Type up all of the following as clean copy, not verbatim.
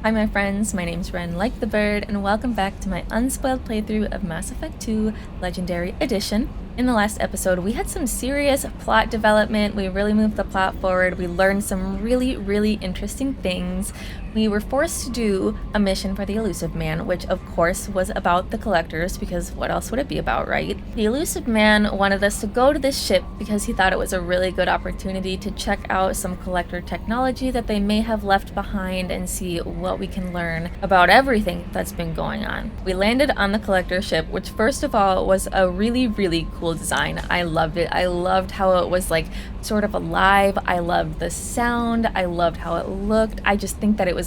Hi my friends, my name's Ren like the bird, and welcome back to my unspoiled playthrough of Mass Effect 2 Legendary Edition. In the last episode, we had some serious plot development, we really moved the plot forward, we learned some really interesting things. We were forced to do a mission for the Elusive Man, which of course was about the Collectors, because what else would it be about, right? The Elusive Man wanted us to go to this ship because he thought it was a really good opportunity to check out some Collector technology that they may have left behind and see what we can learn about everything that's been going on. We landed on the Collector ship, which first of all was a really cool design. I loved it. I loved how it was like sort of alive. I loved the sound. I loved how it looked. I just think that it was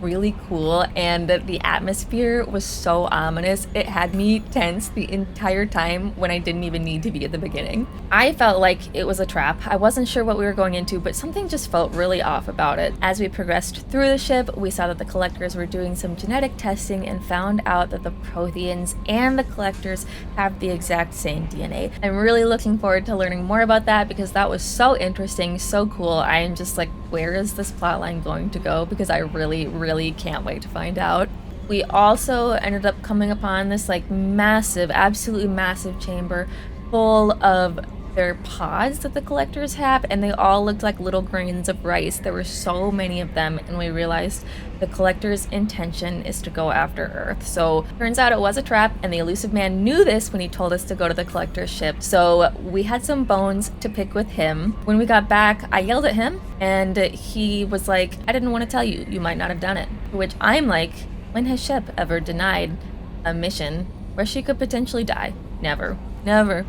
really cool, and the atmosphere was so ominous. It had me tense the entire time when I didn't even need to be at the beginning. I felt like it was a trap. I wasn't sure what we were going into, but something just felt really off about it. As we progressed through the ship, we saw that the Collectors were doing some genetic testing and found out that the Protheans and the Collectors have the exact same DNA. I'm really looking forward to learning more about that because that was so interesting, so cool. I'm just like, where is this plotline going to go? Because I really can't wait to find out. We also ended up coming upon this like massive, absolutely massive chamber full of their pods that the Collectors have, and they all looked like little grains of rice. There were so many of them, and we realized the Collector's intention is to go after Earth. So turns out it was a trap, and the Elusive Man knew this when he told us to go to the Collector's ship. So we had some bones to pick with him. When we got back, I yelled at him, and he was like, I didn't want to tell you, you might not have done it. To which I'm like, when has Shep ever denied a mission where she could potentially die? Never.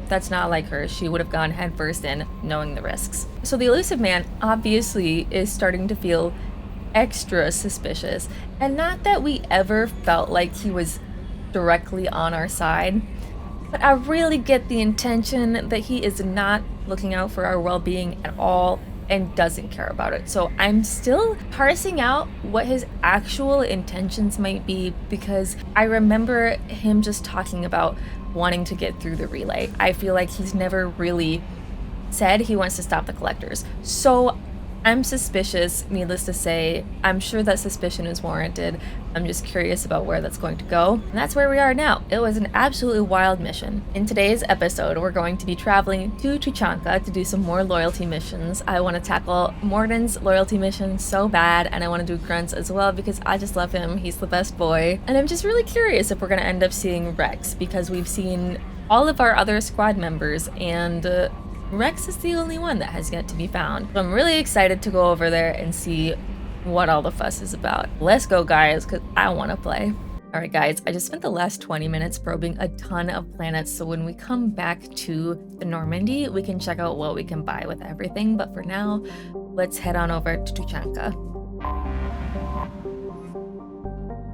That's not like her. She would have gone headfirst in, knowing the risks. So the Elusive Man obviously is starting to feel extra suspicious. And not that we ever felt like he was directly on our side, but I really get the intention that he is not looking out for our well-being at all and doesn't care about it. So I'm still parsing out what his actual intentions might be, because I remember him just talking about wanting to get through the relay. I feel like he's never really said he wants to stop the Collectors. So I'm suspicious, needless to say. I'm sure that suspicion is warranted. I'm just curious about where that's going to go. And that's where we are now. It was an absolutely wild mission. In today's episode, we're going to be traveling to Tuchanka to do some more loyalty missions. I want to tackle Mordin's loyalty mission so bad, and I want to do Grunt's as well because I just love him. He's the best boy. And I'm just really curious if we're going to end up seeing Wrex, because we've seen all of our other squad members, and Wrex is the only one that has yet to be found. So I'm really excited to go over there and see what all the fuss is about. Let's go, guys, because I want to play. Alright guys, I just spent the last 20 minutes probing a ton of planets, so when we come back to the Normandy, we can check out what we can buy with everything. But for now, let's head on over to Tuchanka.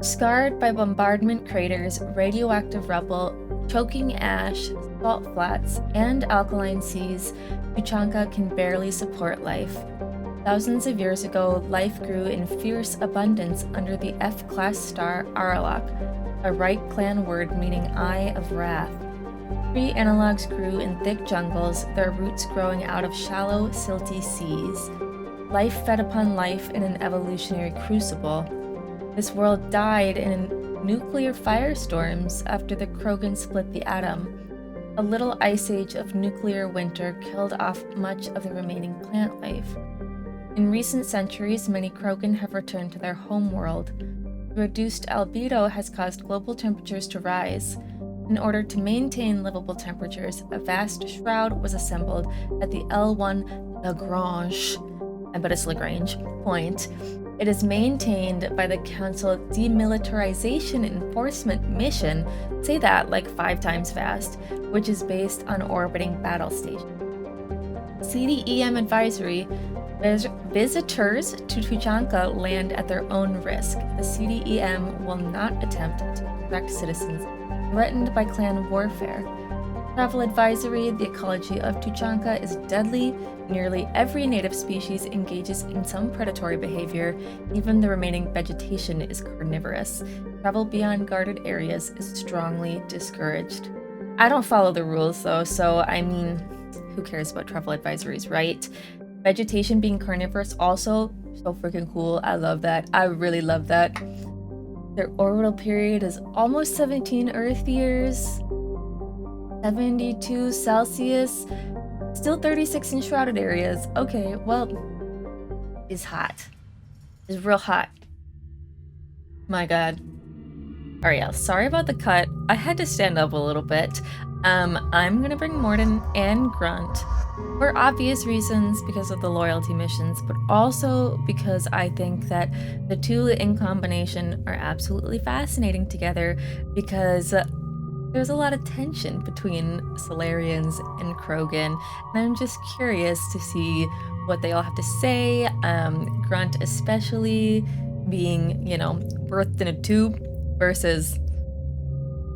Scarred by bombardment craters, radioactive rubble, choking ash, salt flats, and alkaline seas, Tuchanka can barely support life. Thousands of years ago, life grew in fierce abundance under the F-class star Aralak, a Reich clan word meaning Eye of Wrath. Tree analogs grew in thick jungles, their roots growing out of shallow, silty seas. Life fed upon life in an evolutionary crucible. This world died in nuclear firestorms after the Krogans split the atom. A little ice age of nuclear winter killed off much of the remaining plant life. In recent centuries, many Krogan have returned to their homeworld. The reduced albedo has caused global temperatures to rise. In order to maintain livable temperatures, a vast shroud was assembled at the L1 Lagrange, I bet it's Lagrange, point. It is maintained by the Council Demilitarization Enforcement Mission, say that like 5 times fast, which is based on orbiting battle stations. CDEM advisory: visitors to Tuchanka land at their own risk. The CDEM will not attempt to protect citizens threatened by clan warfare. Travel advisory: the ecology of Tuchanka is deadly. Nearly every native species engages in some predatory behavior. Even the remaining vegetation is carnivorous. Travel beyond guarded areas is strongly discouraged. I don't follow the rules though, so I mean, who cares about travel advisories, right? Vegetation being carnivorous also So freaking cool. I love that. I really love that. Their orbital period is almost 17 Earth years. 72 Celsius. Still 36 in shrouded areas. Okay, well, it's hot. It's real hot. My god. Alright, sorry about the cut. I had to stand up a little bit. I'm gonna bring Mordin and Grunt for obvious reasons because of the loyalty missions, but also because I think that the two in combination are absolutely fascinating together because there's a lot of tension between Solarians and Krogan, and I'm just curious to see what they all have to say. Grunt especially being, you know, birthed in a tube versus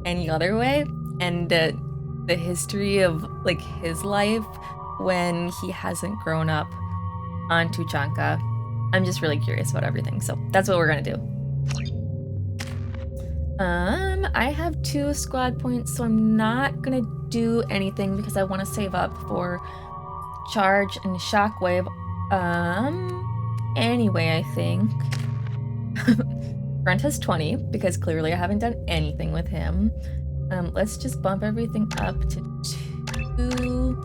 any other way, and the history of like his life when he hasn't grown up on Tuchanka. I'm just really curious about everything, so that's what we're gonna do. I have 2 squad points, so I'm not gonna do anything because I want to save up for charge and shockwave. Anyway, I think Grunt has 20 because clearly I haven't done anything with him. Let's just bump everything up to 2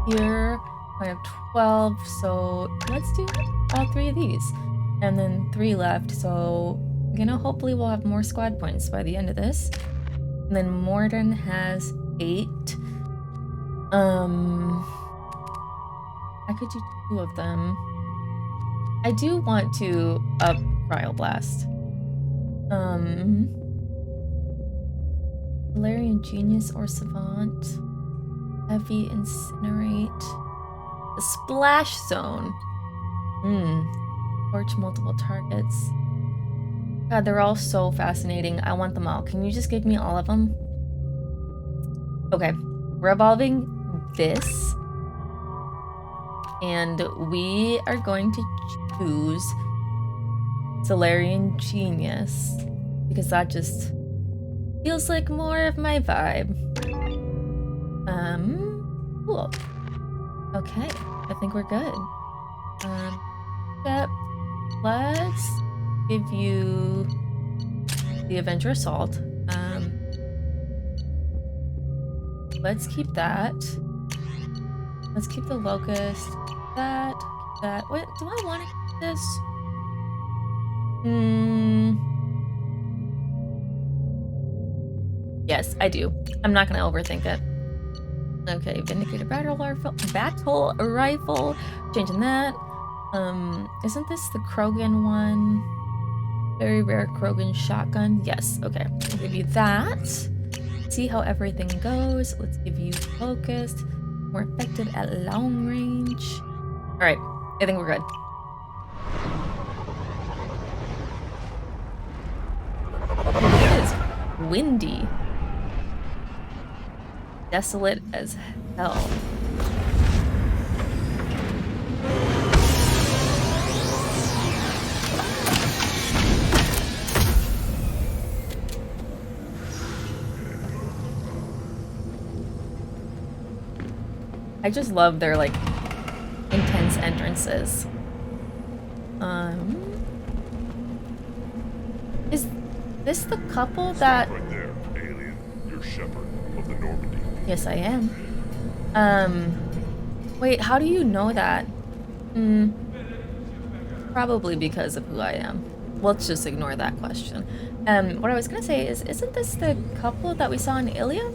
here. I have 12, so let's do all 3 of these. And then 3 left, so, you know, hopefully we'll have more squad points by the end of this. And then Mordin has 8. I could do 2 of them. I do want to up Cryoblast. Valerian Genius or Savant. Heavy Incinerate. The Splash Zone. Torch multiple targets. God, they're all so fascinating. I want them all. Can you just give me all of them? Okay. We're evolving this. And we are going to choose Solarian Genius. Because that just feels like more of my vibe. Cool. Okay. I think we're good. Yep. Let's give you the Avenger Assault. Let's keep that. Let's keep the Locust. That. Wait, do I want to keep this? Yes, I do. I'm not gonna overthink it. Okay, Vindicator Battle Rifle. Changing that. Isn't this the Krogan one? Very rare Krogan shotgun. Yes, okay. I'll give you that. See how everything goes. Let's give you Focused. More effective at long range. Alright, I think we're good. It is windy. Desolate as hell. I just love their like intense entrances. Is this the couple that? Right there, alien. You're Shepherd of the Normandy. Yes, I am. Wait, how do you know that? Probably because of who I am. Let's just ignore that question. What I was gonna say is, isn't this the couple that we saw in Ilya?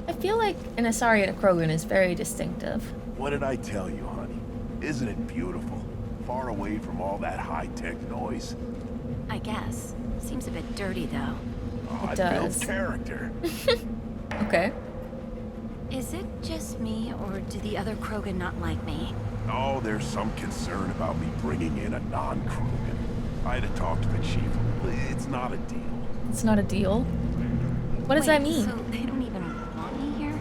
I feel like an Asari and a Krogan is very distinctive. What did I tell you, honey? Isn't it beautiful? Far away from all that high-tech noise. I guess. Seems a bit dirty, though. Oh, It I built does. character. Okay. Is it just me, or do the other Krogan not like me? Oh, there's some concern about me bringing in a non-Krogan. I had to talk to the chief. It's not a deal. It's not a deal. What does that Wait, mean? So they don't even want me here?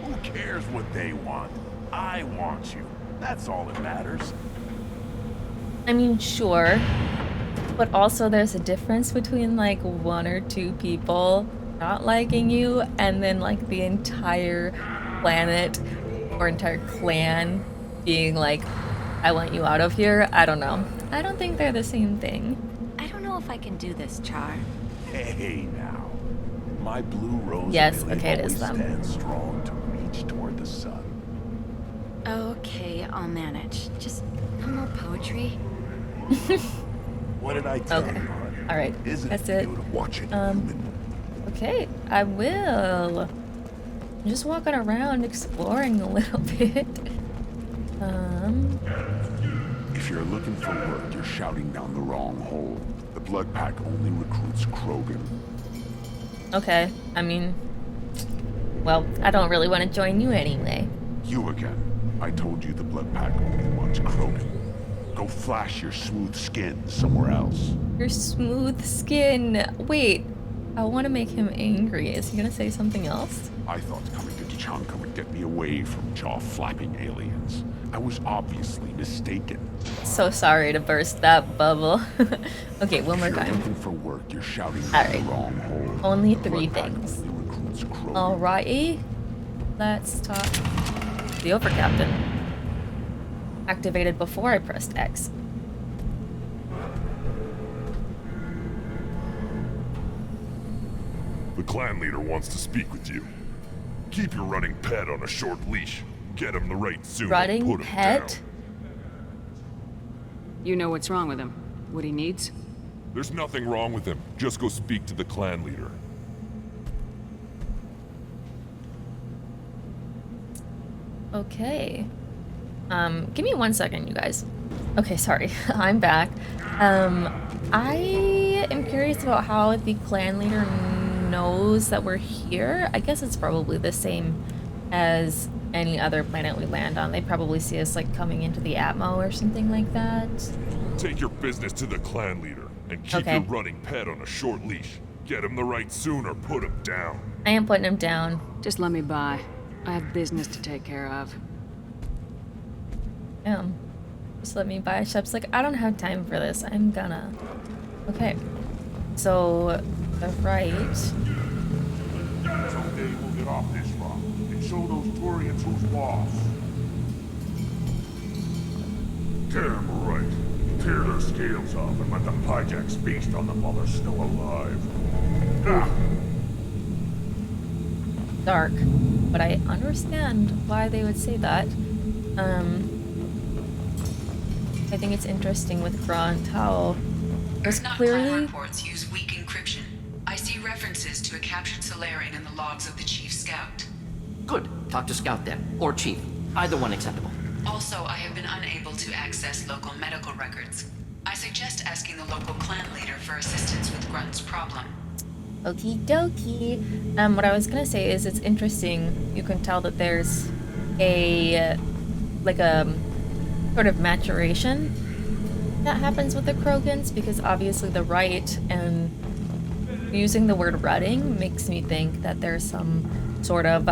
Who cares what they want? I want you. That's all that matters. I mean, sure. But also there's a difference between like 1 or 2 people not liking you and then like the entire planet or entire clan being like, I want you out of here. I don't know. I don't think they're the same thing. I don't know if I can do this, Char. Hey now. My blue rose Yes, ability okay, it is always them. stands strong to reach toward the sun. Okay, I'll manage. Just no more poetry. What did I tell Okay. you, honey? All right. Isn't That's it it. cute watching a human? Okay, I will. I'm just walking around exploring a little bit. If you're looking for work, you're shouting down the wrong hole. The Blood Pack only recruits Krogan. Okay, I mean, well, I don't really want to join you anyway. You again. I told you the Blood Pack only wants Krogan. Go flash your smooth skin somewhere else. Your smooth skin. Wait, I want to make him angry. Is he gonna say something else? I thought coming to Tuchanka would get me away from jaw-flapping aliens. I was obviously mistaken. So sorry to burst that bubble. Okay, one more If you're time. looking for work, you're shouting down Alright. the wrong hole. Only The 3 Blood Pack things. only recruits Krogan. Alrighty. Let's talk. The Overcaptain. Activated before I pressed X. The clan leader wants to speak with you. Keep your running pet on a short leash. Get him the right soon. Rotting put him pet? down. You know what's wrong with him? What he needs? There's nothing wrong with him. Just go speak to the clan leader. Okay. Give me 1 second, you guys. Okay, sorry. I'm back. I am curious about how the clan leader knows that we're here. I guess it's probably the same as any other planet we land on. They probably see us like coming into the Atmo or something like that. Take your business to the clan leader and keep Okay. your running pet on a short leash. Get him the right soon or put him down. I am putting him down. Just let me by. I have business to take care of. Just let me buy. Shep's like, I don't have time for this. I'm gonna. Okay. So, the right. Someday we'll get off this rock and show those Turians who's boss. Tear him right. Tear their scales off and let the Pyjax feast on them while they're still alive. Ah! Dark. But I understand why they would say that. I think it's interesting with Grant how there's Not clearly. clan reports use weak encryption. I see references to a captured Solarian in the logs of the Chief Scout. Good. Talk to Scout then. Or Chief. Either one acceptable. Also, I have been unable to access local medical records. I suggest asking the local clan leader for assistance with Grunt's problem. Okie dokie. What I was gonna say is it's interesting. You can tell that there's a sort of maturation that happens with the Krogans because obviously the right and using the word rutting makes me think that there's some sort of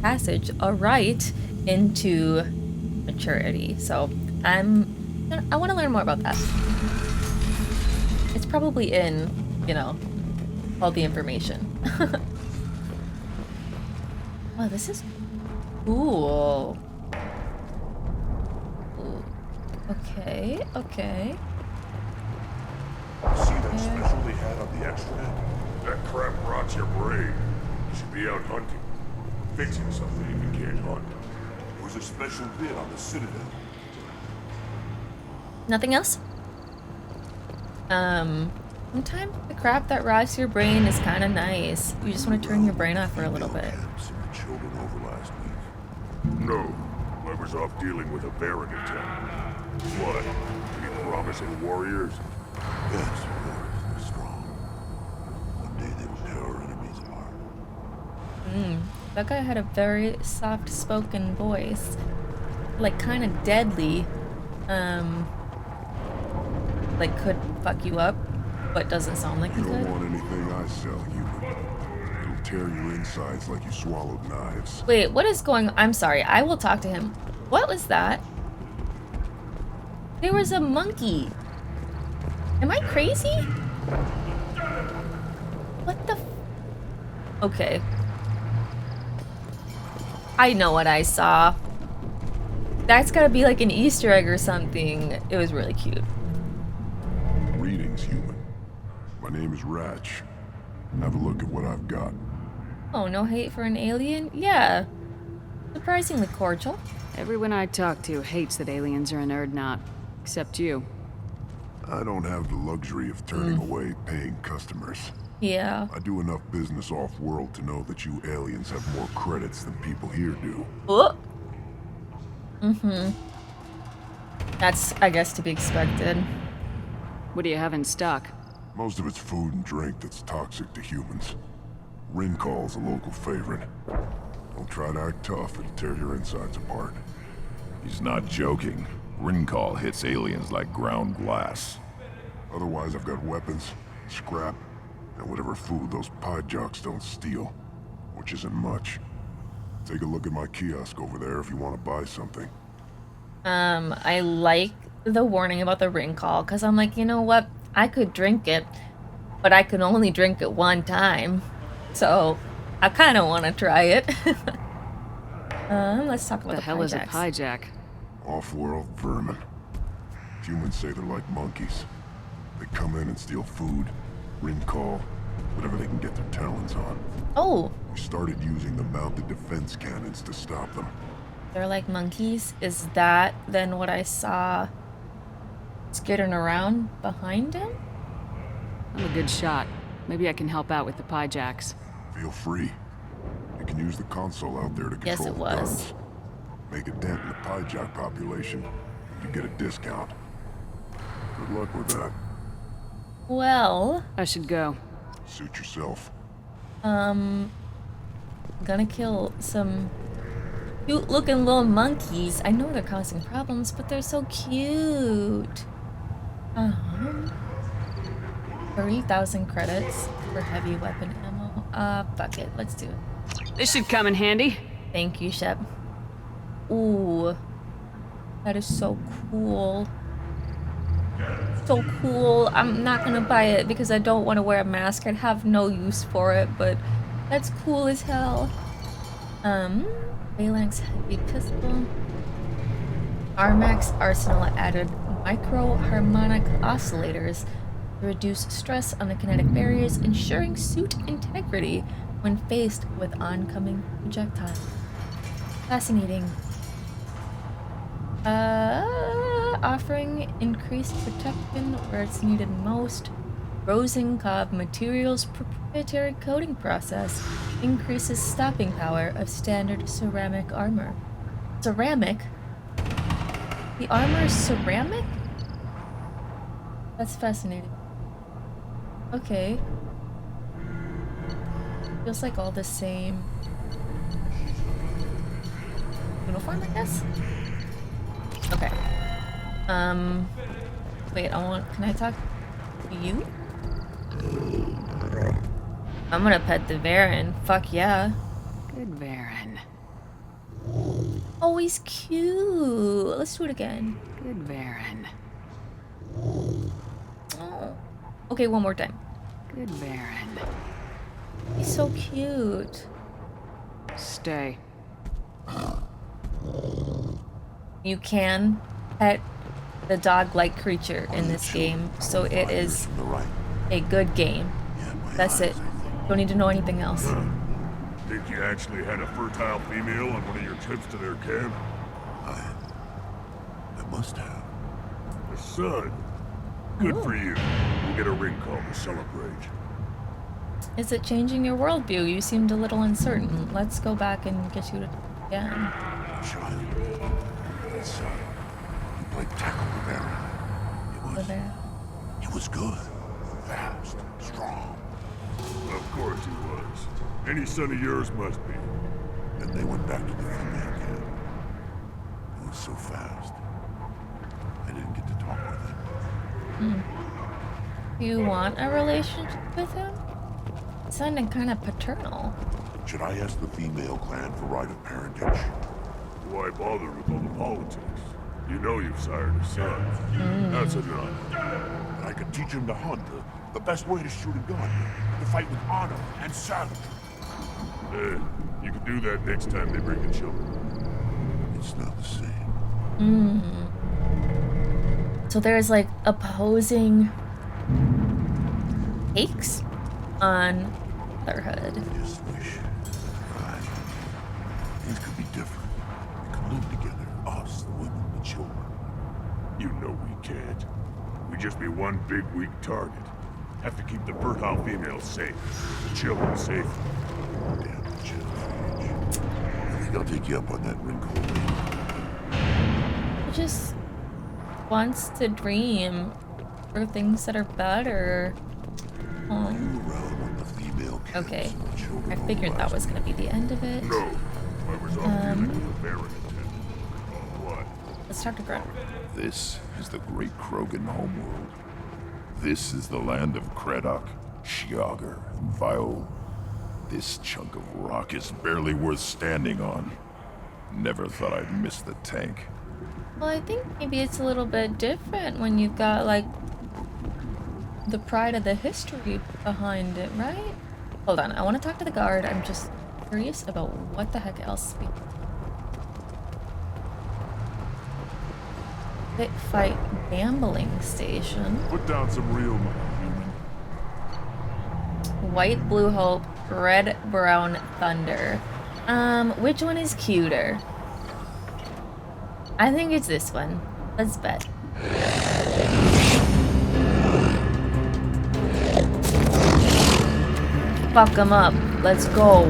passage, a right into maturity. So I want to learn more about that. It's probably in, all the information. Oh, this is cool. Ooh. Okay. See that special they had on the Exterminatin? That crap rots your brain. You should be out hunting. Fixing something if you can't hunt. It was a special bid on the Citadel. Nothing else? Sometimes the crap that rots your brain is kind of nice. You just want to turn your brain off for a little bit. Camps and the children over last week. No. I was off dealing with a Baron attack. What? You promising warriors? Yes, they're strong. One day they will tear our enemies apart. That guy had a very soft-spoken voice. Like, kind of deadly. Like, could fuck you up, but doesn't sound like he You don't could. want anything I sell, human. It'll tear your insides like you swallowed knives. Wait, what is going on? I'm sorry, I will talk to him. What was that? There was a monkey. Am I crazy? What the Okay. I know what I saw. That's gotta be like an Easter egg or something. It was really cute. Greetings, human. My name is Wrex. Have a look at what I've got. Oh, no hate for an alien? Yeah. Surprisingly cordial. Everyone I talk to hates that aliens are a nerd knot. Except you. I don't have the luxury of turning away paying customers. Yeah. I do enough business off-world to know that you aliens have more credits than people here do. Oh. That's, I guess, to be expected. What do you have in stock? Most of it's food and drink that's toxic to humans. Rincall's a local favorite. Don't try to act tough, it'll tear your insides apart. He's not joking. Rincall hits aliens like ground glass. Otherwise, I've got weapons, scrap, and whatever food those pie jocks don't steal. Which isn't much. Take a look at my kiosk over there if you want to buy something. I like the warning about the Rincall, because I'm like, you know what? I could drink it, but I can only drink it one time. So, I kind of want to try it. Let's talk about What the hell is a jacks. pie jack? Off-world vermin. Humans say they're like monkeys. They come in and steal food, Rincall, whatever they can get their talons on. Oh, We started using the mounted defense cannons to stop them. they're like monkeys. Is that then what I saw skittering around behind him? I'm a good shot. Maybe I can help out with the pie jacks. Feel free. You can use the console out there to Yes, control it the was. guns. Make a dent in the pie jack population, you get a discount. Good luck with that. Well, I should go. Suit yourself. gonna kill some cute looking little monkeys. I know they're causing problems, but they're so cute. 30,000 credits for heavy weapon ammo. Fuck it, let's do it. This should come in handy. Thank you, Shep. Ooh, that is so cool. So cool. I'm not gonna buy it because I don't want to wear a mask. I'd have no use for it, but that's cool as hell. Phalanx heavy pistol. Armax arsenal added micro-harmonic oscillators to reduce stress on the kinetic barriers, ensuring suit integrity when faced with oncoming projectiles. Fascinating. Offering increased protection where it's needed most. Rosenkopf Materials proprietary coating process increases stopping power of standard ceramic armor. Ceramic? The armor is ceramic? That's fascinating. Okay. Feels like all the same uniform, I guess? Okay. Wait, can I talk to you? I'm gonna pet the Varen. Fuck yeah. Good Varen. Oh, he's cute. Let's do it again. Good Varen. Oh. Okay, one more time. Good Varen. He's so cute. Stay. You can pet the dog-like creature in this game, so it is a good game. That's it. Don't need to know anything else. Think you actually had a fertile female on one of your trips to their camp? I must have. A son. Good for you. We'll get a ring call to celebrate. Is it changing your worldview? You seemed a little uncertain. Let's go back and get you to again. Child. It's, you played tackle with Aaron. Over there. It was good. Fast. Strong. Of course he was. Any son of yours must be. Then they went back to the female camp. It was so fast. I didn't get to talk with him. Do you want a relationship with him? It sounded kind of paternal. Should I ask the female clan for right of parentage? Why bother with all the politics? You know you've sired a son. That's enough. I could teach him to hunt, the best way to shoot a gun, to fight with honor and savagery. You can do that next time they bring the children. It's not the same. So there's like opposing takes on motherhood. Just wish. Right. Things could be different. We could live together. Us, the women, the children. You know we can't. We'd just be one big weak target. Have to keep the fertile females safe. The children safe. Damn the genophage. I think I'll take you up on that wrinkle. He just wants to dream for things that are better. You around when the female kills Okay, and the children I all figured that last was gonna be the end of it. No, I was off dealing with a Baron attendant. What? Let's talk to Grunt. This is the great Krogan homeworld. This is the land of Kredok, Shiagar, and Viol. This chunk of rock is barely worth standing on. Never thought I'd miss the tank. Well, I think maybe it's a little bit different when you've got, like, the pride of the history behind it, right? Hold on, I want to talk to the guard. I'm just curious about what the heck else speaks. Pit fight gambling station. Put down some real money, human. White Blue Hope, Red Brown Thunder. Which one is cuter? I think it's this one. Let's bet. Fuck them up. Let's go.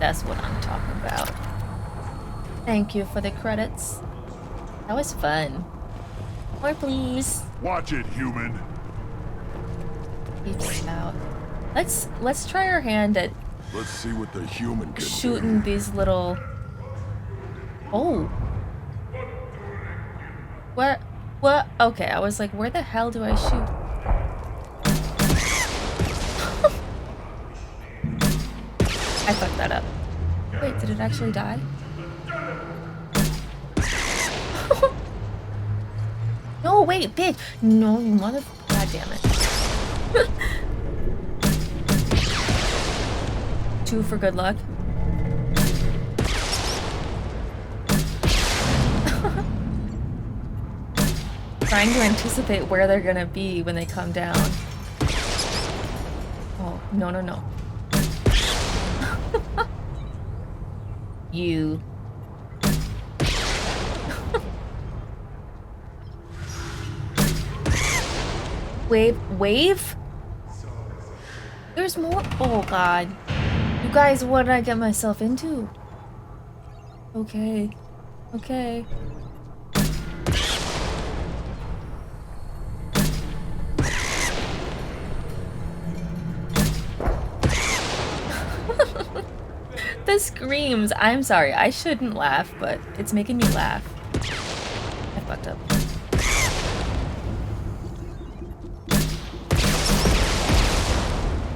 That's what I'm talking about. Thank you for the credits. That was fun. More please. Watch it, human. Peace out. Let's try our hand at Let's see what the human can shooting do. these little. Oh. Where? What? Okay, I was like, where the hell do I shoot? I fucked that up. Wait, did it actually die? No, wait, bitch! No, you mother. God damn it. 2 for good luck. Trying to anticipate where they're gonna be when they come down. Oh, no, no, no. You. Wave? There's more? Oh, God. You guys, what did I get myself into? Okay. Okay. The screams. I'm sorry. I shouldn't laugh, but it's making me laugh. I fucked up.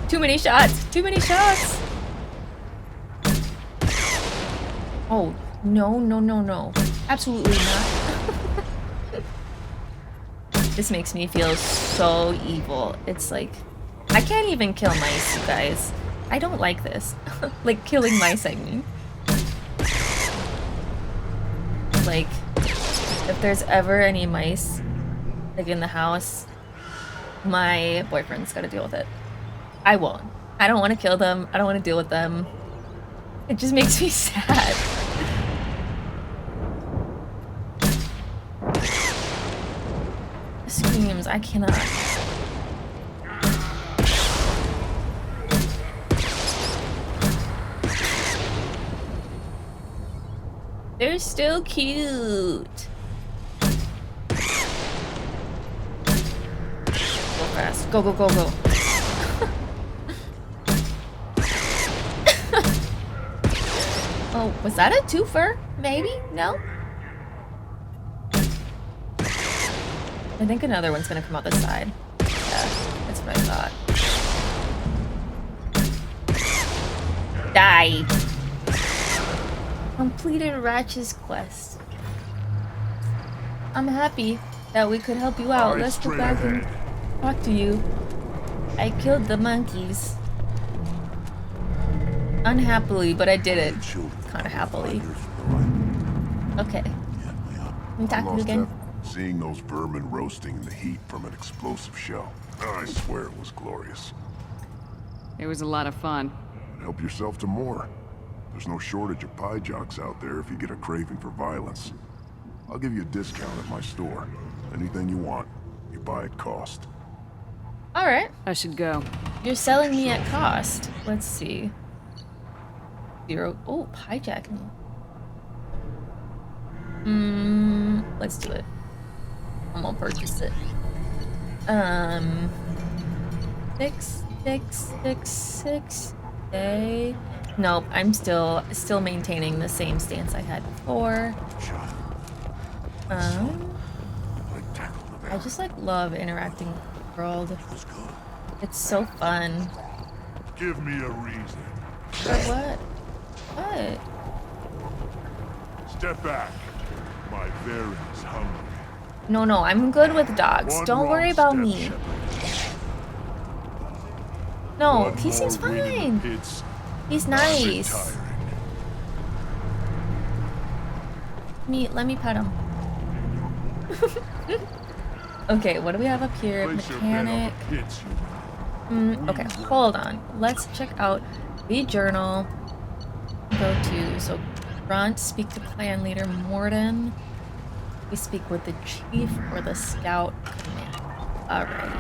Too many shots! Too many shots! Oh, no, no, no, no. Absolutely not. This makes me feel so evil. It's like, I can't even kill mice, you guys. I don't like this. Like, killing mice, I mean. Like, if there's ever any mice, like, in the house, my boyfriend's gotta deal with it. I won't. I don't want to kill them. I don't want to deal with them. It just makes me sad. Screams. I cannot. They're still cute. Go fast. Go, go, go, go. Oh, was that a twofer? Maybe? No? I think another one's gonna come out this side. Yeah, that's what I thought. Die! Completed Ratch's quest. I'm happy that we could help you out. Let's go back and talk to you. I killed the monkeys. Unhappily, but I did it. Children. Kind of happily. Finders for the right. Okay. Yeah, we are. Can we talk to you Lost again? half seeing those vermin roasting in the heat from an explosive shell. I swear it was glorious. It was a lot of fun. Help yourself to more. There's no shortage of pie jocks out there if you get a craving for violence. I'll give you a discount at my store. Anything you want, you buy at cost. Alright. I should go. You're selling me at cost. Let's see. 0. Oh, hijacking. Let's do it. I'm gonna purchase it. 6. Okay. Nope, I'm still maintaining the same stance I had before. I just love interacting with the world. It's so fun. Give me a reason. What? What? Step back. My Varen's hungry. No, I'm good with dogs. One Don't worry wrong about step, me. Shepherd. No, One he seems more win in the fine. pits. He's I'm nice. retiring. Let me pet him. Okay, what do we have up here? Place your bet on Mechanic. the pits, you Okay, hold on. Let's check out the journal. Go to, so Grunt, speak to clan leader Mordin. We speak with the chief or the scout commander. Alright.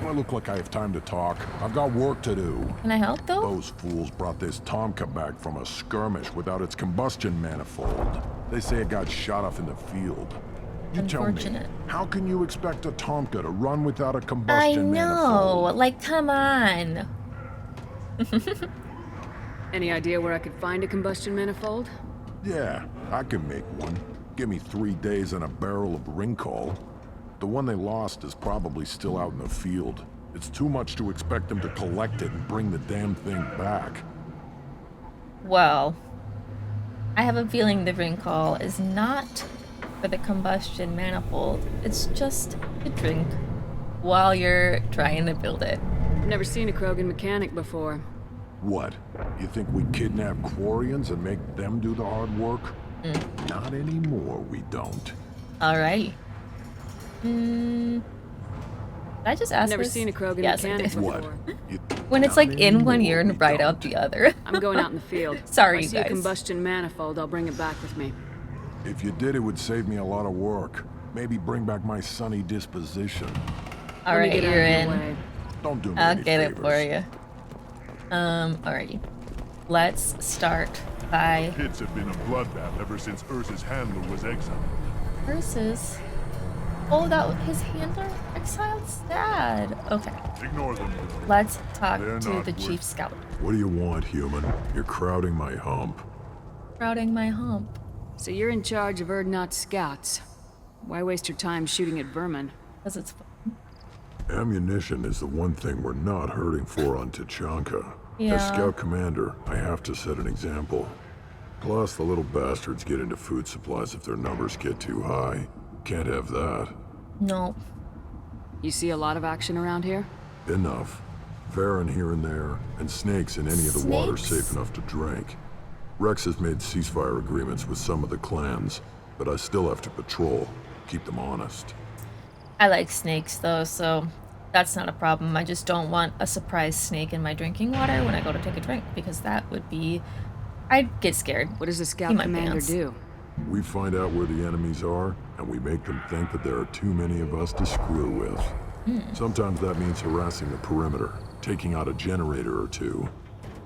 I look like I have time to talk. I've got work to do. Can I help though? Those fools brought this Tuchanka back from a skirmish without its combustion manifold. They say it got shot off in the field. You tell me, Unfortunate. how can you expect a Tuchanka to run without a I combustion know, manifold? come on. Any idea where I could find a combustion manifold? Yeah, I can make one. Give me 3 days and a barrel of Ringcall. The one they lost is probably still out in the field. It's too much to expect them to collect it and bring the damn thing back. Well, I have a feeling the ring call is not for the combustion manifold. It's just to drink while you're trying to build it. I've never seen a Krogan mechanic before. What? You think we kidnap Quarians and make them do the hard work? Not anymore, we don't. Alright. Did I just ask I've never this? seen a Krogan Yes, I mechanic did. What? before. When it's Not in one anymore, ear we and right don't. out the other. I'm going out in the field. Sorry, if I you see a guys. combustion manifold, I'll bring it back with me. If you did, it would save me a lot of work. Maybe bring back my sunny disposition. Let me Alright, get out you're of your in. way. Don't do me I'll any get it favors. for you. Alrighty. Let's start by Pits have been a bloodbath ever since Ursa's handler was exiled. versus. Oh, that his handler exiled? Sad. Okay. Ignore them. Let's talk They're to not the worth chief it. scout. What do you want, human? You're crowding my hump. Crowding my hump. So you're in charge of Urdnot scouts. Why waste your time shooting at vermin? Because it's fun. Ammunition is the one thing we're not hurting for on Tuchanka. Yeah. As scout commander, I have to set an example. Plus, the little bastards get into food supplies if their numbers get too high. Can't have that. No. You see a lot of action around here? Enough. Varen here and there, and snakes in any of the water Snakes? safe enough to drink. Wrex has made ceasefire agreements with some of the clans, but I still have to patrol, keep them honest. I like snakes though, so that's not a problem. I just don't want a surprise snake in my drinking water when I go to take a drink, because that would be... I'd get scared. What does a Pee scout my commander pants. do? We find out where the enemies are, and we make them think that there are too many of us to screw with. Sometimes that means harassing the perimeter, taking out a generator or two.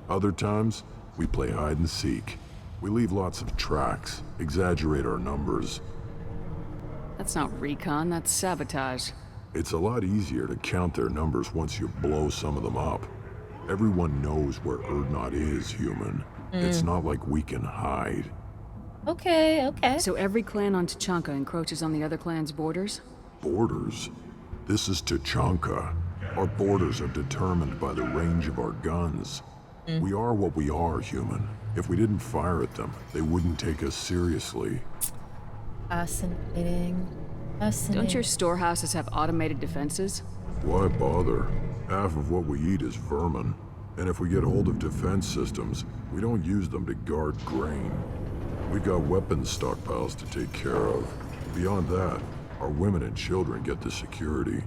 Other times, we play hide and seek. We leave lots of tracks, exaggerate our numbers. That's not recon, that's sabotage. It's a lot easier to count their numbers once you blow some of them up. Everyone knows where Urdnot is, human. It's not like we can hide. Okay. So every clan on Tuchanka encroaches on the other clan's borders? Borders? This is Tuchanka. Our borders are determined by the range of our guns. We are what we are, human. If we didn't fire at them, they wouldn't take us seriously. Fascinating. Don't your storehouses have automated defenses? Why bother? Half of what we eat is vermin. And if we get hold of defense systems, we don't use them to guard grain. We've got weapons stockpiles to take care of. Beyond that, our women and children get the security.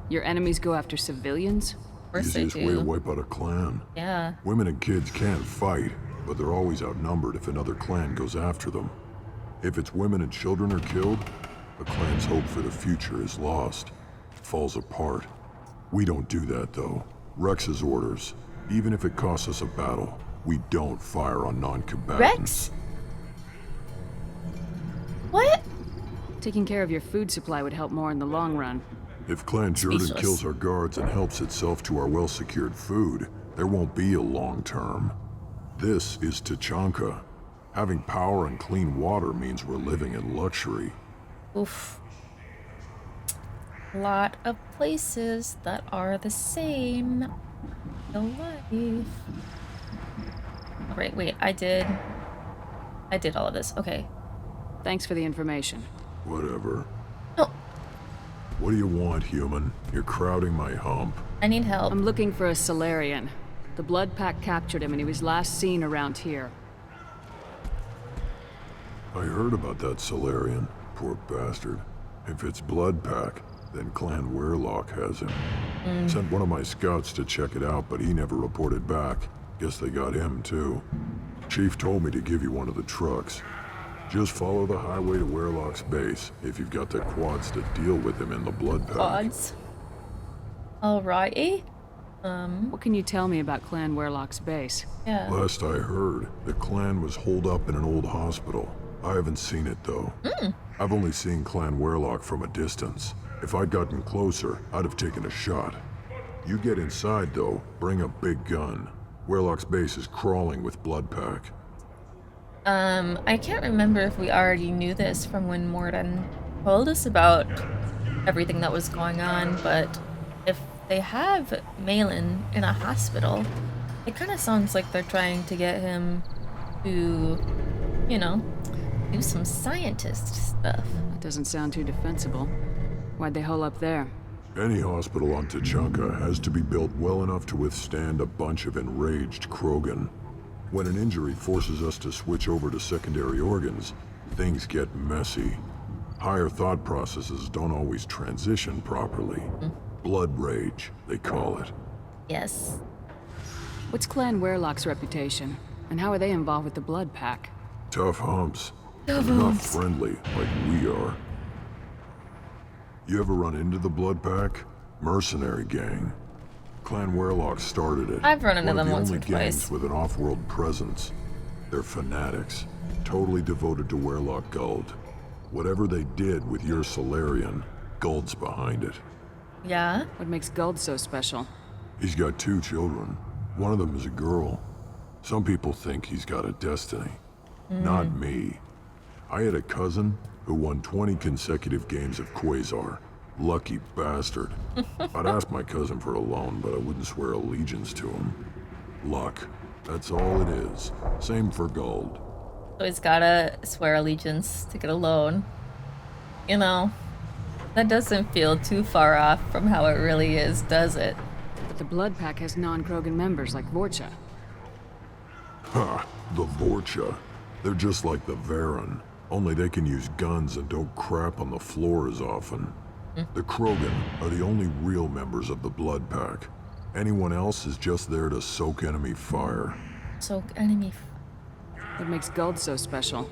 Your enemies go after civilians? Of course they Easiest way to do. wipe out a clan. Yeah. Women and kids can't fight, but they're always outnumbered if another clan goes after them. If its women and children are killed, the clan's hope for the future is lost. It falls apart. We don't do that, though. Wrex's orders. Even if it costs us a battle, we don't fire on non-combatants. Wrex? What? Taking care of your food supply would help more in the long run. If Clan Jordan Speechless. kills our guards and helps itself to our well-secured food, there won't be a long term. This is Tuchanka. Having power and clean water means we're living in luxury. Oof. Lot of places that are the same. No life. Alright, wait, I did all of this. Okay. Thanks for the information. Whatever. Oh, What do you want, human? You're crowding my hump. I need help. I'm looking for a Solarian. The Blood Pack captured him and he was last seen around here. I heard about that Solarian. Poor bastard. If it's Blood Pack, then Clan Werlock has him. Sent one of my scouts to check it out, but he never reported back. Guess they got him, too. Chief told me to give you one of the trucks. Just follow the highway to Werlock's base if you've got the quads to deal with him in the Blood Pack. Odds. Alrighty. What can you tell me about Clan Werlock's base? Yeah. Last I heard, the clan was holed up in an old hospital. I haven't seen it, though. I've only seen Clan Werlock from a distance. If I'd gotten closer, I'd have taken a shot. You get inside, though, bring a big gun. Werlock's base is crawling with Blood Pack. I can't remember if we already knew this from when Mordin told us about everything that was going on, but if they have Malin in a hospital, it kind of sounds like they're trying to get him to, you know, do some scientist stuff. That doesn't sound too defensible. Why'd they hole up there? Any hospital on Tuchanka has to be built well enough to withstand a bunch of enraged Krogan. When an injury forces us to switch over to secondary organs, things get messy. Higher thought processes don't always transition properly. Blood rage, they call it. Yes. What's Clan Werlock's reputation? And how are they involved with the Blood Pack? Tough humps. They're not friendly like we are. You ever run into the Blood Pack? Mercenary gang. Clan Werlock started it. I've run into One of them the once only or twice. gangs with an off-world presence. They're fanatics, totally devoted to Werlock Guld. Whatever they did with your Solarian, Guld's behind it. Yeah? What makes Guld so special? He's got 2 children. One of them is a girl. Some people think he's got a destiny. Not me. I had a cousin who won 20 consecutive games of Quasar. Lucky bastard. I'd ask my cousin for a loan, but I wouldn't swear allegiance to him. Luck. That's all it is. Same for Guld. So he's gotta swear allegiance to get a loan. You know, that doesn't feel too far off from how it really is, does it? But the Blood Pack has non-Krogan members like Vorcha. Ha! The Vorcha. They're just like the Varen. Only they can use guns and don't crap on the floor as often. The Krogan are the only real members of the Blood Pack. Anyone else is just there to soak enemy fire. Soak enemy. What makes Guld so special?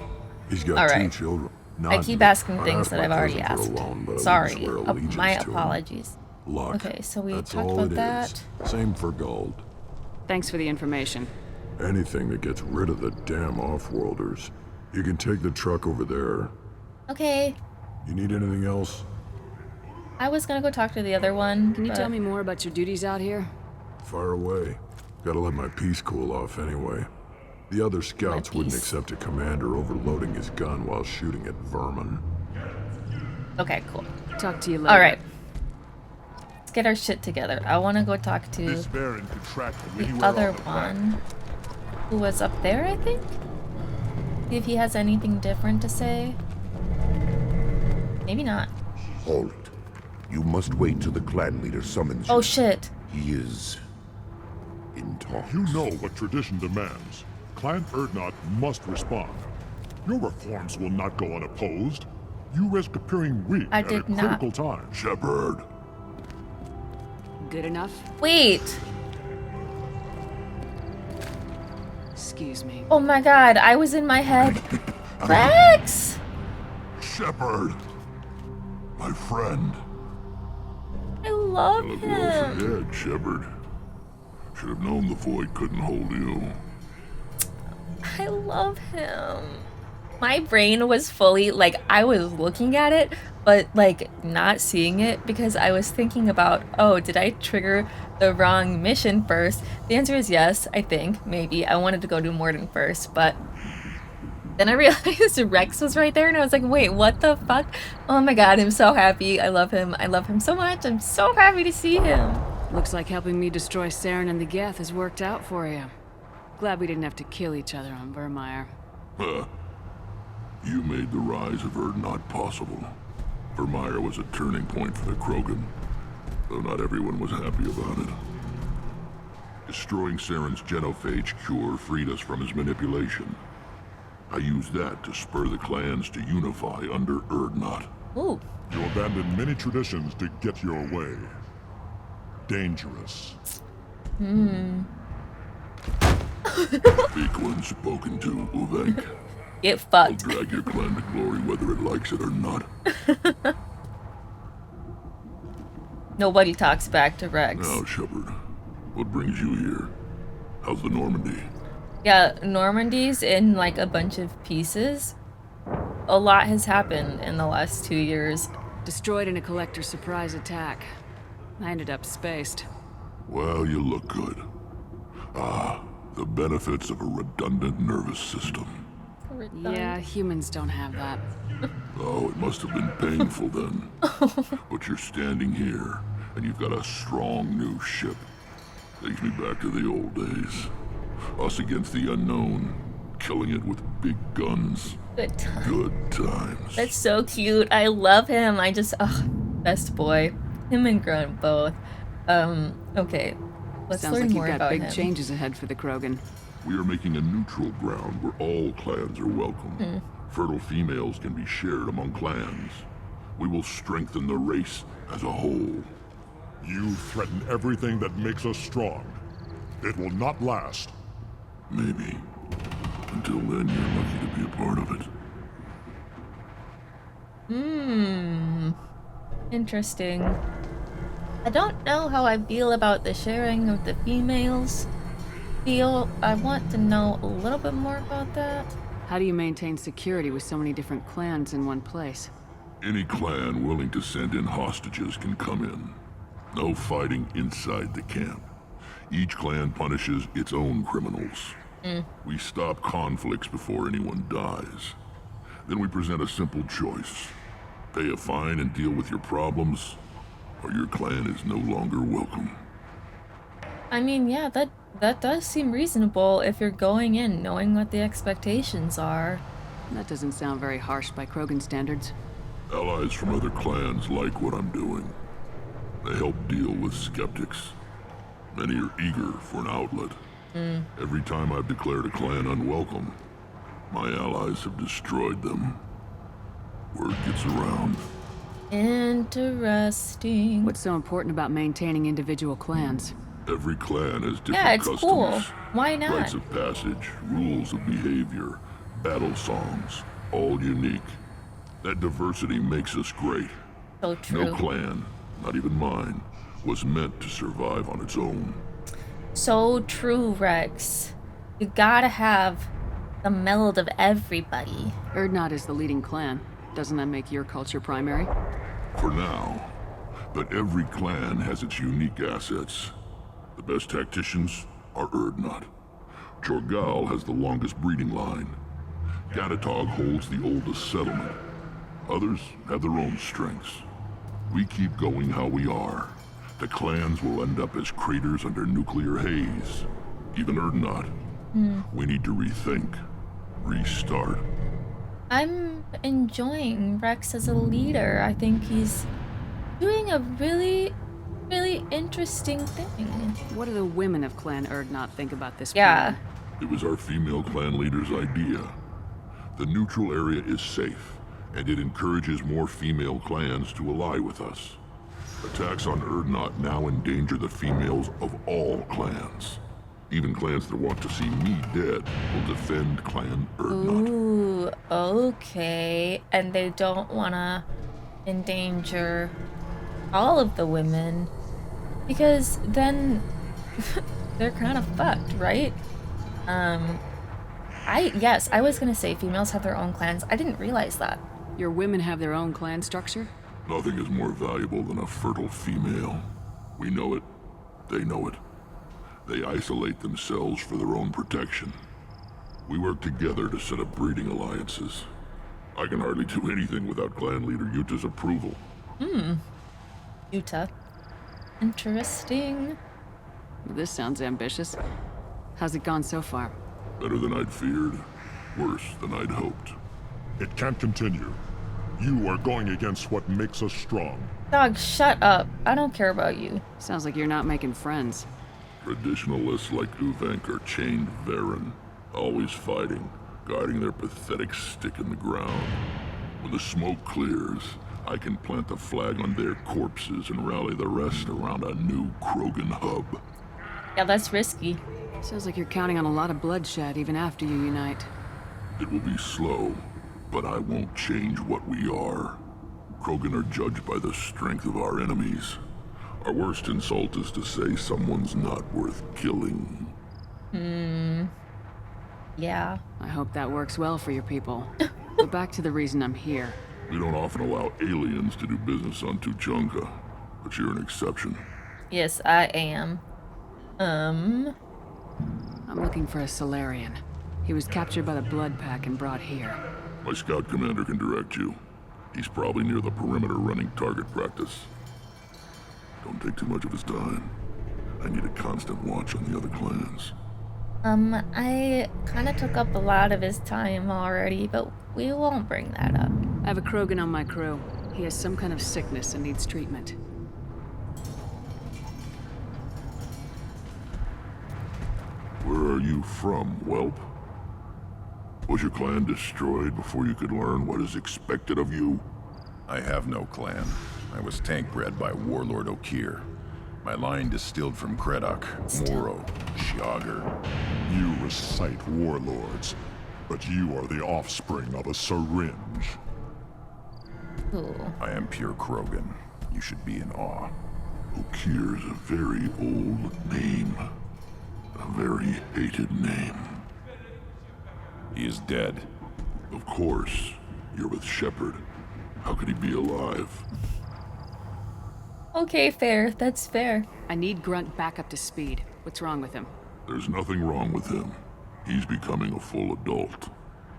He's got All 2 right. children. I keep asking I'd things ask that my I've already cousin for a asked. loan, but I Sorry. wouldn't swear allegiance My to him. apologies. Luck. Okay, so we That's talked all about it that. is. Same for Guld. Thanks for the information. Anything that gets rid of the damn off-worlders. You can take the truck over there. Okay. You need anything else? I was gonna go talk to the other one. Can you but- tell me more about your duties out here? Fire away. Gotta let my piece cool off anyway. The other scouts wouldn't piece. accept a commander overloading his gun while shooting at vermin. Okay, cool. Talk to you later. Alright. Let's get our shit together. I wanna go talk to This Baron could track him the anywhere other on the planet. one who was up there, I think? See if he has anything different to say. Maybe not. Halt. You must wait till the clan leader summons you. Oh shit. He is in talks. You know what tradition demands. Clan Erdnot must respond. Your reforms will not go unopposed. You risk appearing weak I at a did not. critical time. Shepard. Good enough? Wait. Excuse me. Oh my god, I was in my head. Wrex! Shepard. My friend. I love Look him. worse dead, Shepard. Should have known the void couldn't hold you. I love him. My brain was fully, like, I was looking at it, but, like, not seeing it because I was thinking about, oh, did I trigger the wrong mission first? The answer is yes, I think, maybe. I wanted to go do Mordin first, but then I realized Wrex was right there, and I was like, wait, what the fuck? Oh my god, I'm so happy. I love him. I love him so much. I'm so happy to see him. Looks like helping me destroy Saren and the Geth has worked out for you. Glad we didn't have to kill each other on Vermeer. You made the rise of Erdnot possible. Vermeer was a turning point for the Krogan, though not everyone was happy about it. Destroying Saren's genophage cure freed us from his manipulation. I used that to spur the clans to unify under Erdnot. Ooh. You abandoned many traditions to get your way. Dangerous. Speak when spoken to, Uvenk. Get I'll fucked. drag your clan to glory whether it likes it or not. Nobody talks back to Wrex. Now, Shepard, what brings you here? How's the Normandy? Yeah, Normandy's in like a bunch of pieces. A lot has happened in the last 2 years. Destroyed in a collector surprise attack. I ended up spaced. Well, you look good. The benefits of a redundant nervous system. Yeah, humans don't have that. Oh, it must have been painful then. But you're standing here, and you've got a strong new ship. Takes me back to the old days. Us against the unknown, killing it with big guns. Good time. Good times. That's so cute. I love him. I just, best boy. Him and Grunt both. Okay. Let's Sounds learn like more you've got about big him. changes ahead for the Krogan. We are making a neutral ground where all clans are welcome. Fertile females can be shared among clans. We will strengthen the race as a whole. You threaten everything that makes us strong. It will not last. Maybe. Until then, you're lucky to be a part of it. Interesting. I don't know how I feel about the sharing of the females. I want to know a little bit more about that. How do you maintain security with so many different clans in one place? Any clan willing to send in hostages can come in. No fighting inside the camp. Each clan punishes its own criminals. We stop conflicts before anyone dies. Then we present a simple choice. Pay a fine and deal with your problems, or your clan is no longer welcome. I mean, yeah, that does seem reasonable if you're going in knowing what the expectations are. That doesn't sound very harsh by Krogan standards. Allies from other clans like what I'm doing. They help deal with skeptics. Many are eager for an outlet. Every time I've declared a clan unwelcome, my allies have destroyed them. Word gets around. Interesting. What's so important about maintaining individual clans? Every clan has different Yeah, it's customs. cool. Why not? Rites of passage, rules of behavior, battle songs, all unique. That diversity makes us great. So true. No clan, not even mine, was meant to survive on its own. So true, Wrex. You gotta have the meld of everybody. Erdnot is the leading clan. Doesn't that make your culture primary? For now. But every clan has its unique assets. The best tacticians are Erdnot. Jorgal has the longest breeding line. Gatatog holds the oldest settlement. Others have their own strengths. We keep going how we are. The clans will end up as craters under nuclear haze. Even Erdnot. We need to rethink. Restart. I'm enjoying Wrex as a leader. I think he's doing a really really interesting thing. What do the women of Clan Urdnot think about this Yeah. plan? It was our female clan leader's idea. The neutral area is safe, and it encourages more female clans to ally with us. Attacks on Urdnot now endanger the females of all clans. Even clans that want to see me dead will defend Clan Urdnot. Ooh, okay. And they don't want to endanger all of the women, because then they're kind of fucked, right? Yes, I was gonna say females have their own clans. I didn't realize that. Your women have their own clan structure? Nothing is more valuable than a fertile female. We know it. They know it. They isolate themselves for their own protection. We work together to set up breeding alliances. I can hardly do anything without clan leader Yuta's approval. Yuta. Interesting. This sounds ambitious. How's it gone so far? Better than I'd feared. Worse than I'd hoped. It can't continue. You are going against what makes us strong. Dog, shut up. I don't care about you. Sounds like you're not making friends. Traditionalists like Uvenk are chained Varen, always fighting, guarding their pathetic stick in the ground. When the smoke clears, I can plant the flag on their corpses and rally the rest around a new Krogan hub. Yeah, that's risky. Sounds like you're counting on a lot of bloodshed even after you unite. It will be slow, but I won't change what we are. Krogan are judged by the strength of our enemies. Our worst insult is to say someone's not worth killing. Yeah. I hope that works well for your people. But back to the reason I'm here. We don't often allow aliens to do business on Tuchanka, but you're an exception. Yes, I am. I'm looking for a Solarian. He was captured by the Blood Pack and brought here. My scout commander can direct you. He's probably near the perimeter running target practice. Don't take too much of his time. I need a constant watch on the other clans. I kind of took up a lot of his time already, but we won't bring that up. I have a Krogan on my crew. He has some kind of sickness and needs treatment. Where are you from, whelp? Was your clan destroyed before you could learn what is expected of you? I have no clan. I was tank bred by Warlord Okir. My line distilled from Krogans, Moro, Shiagar. You recite warlords, but you are the offspring of a syringe. Ooh. I am pure Krogan. You should be in awe. Okir is a very old name. A very hated name. He is dead. Of course. You're with Shepard. How could he be alive? Okay, fair. That's fair. I need Grunt back up to speed. What's wrong with him? There's nothing wrong with him. He's becoming a full adult.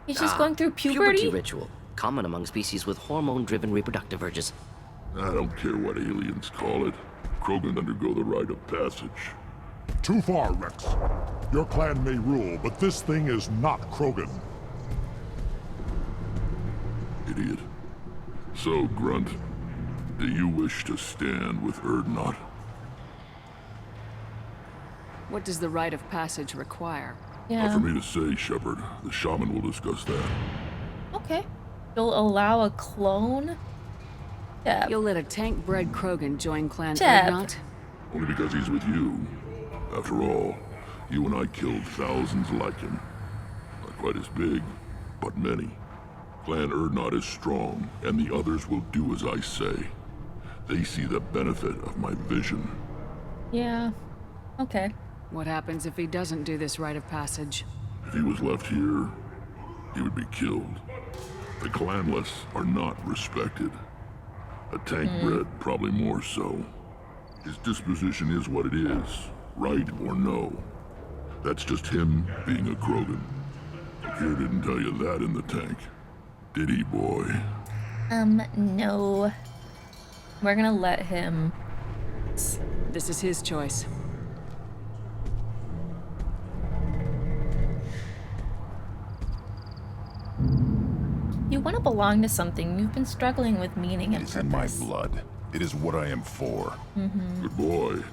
He's just going through Puberty ritual. Common among species with hormone-driven reproductive urges. I don't care what aliens call it. Krogan undergo the rite of passage. Too far, Wrex. Your clan may rule, but this thing is not Krogan. Idiot. So, Grunt, do you wish to stand with Urdnot? What does the rite of passage require? Not Yeah. for me to say, Shepard. The shaman will discuss that. Okay. You'll allow a clone? Yeah. You'll let a tank-bred Krogan join Clan Jeb. Urdnot? Only because he's with you. After all, you and I killed thousands like him. Not quite as big, but many. Clan Urdnot is strong, and the others will do as I say. They see the benefit of my vision. Yeah. Okay. What happens if he doesn't do this rite of passage? If he was left here, he would be killed. The clanless are not respected. A tank bred, probably more so. His disposition is what it is, right or no. That's just him being a Krogan. Okir didn't tell you that in the tank. Did he, boy? No. We're gonna let him. This is his choice. You want to belong to something. You've been struggling with meaning It and is in my purpose. blood. It is what I am for. Good boy.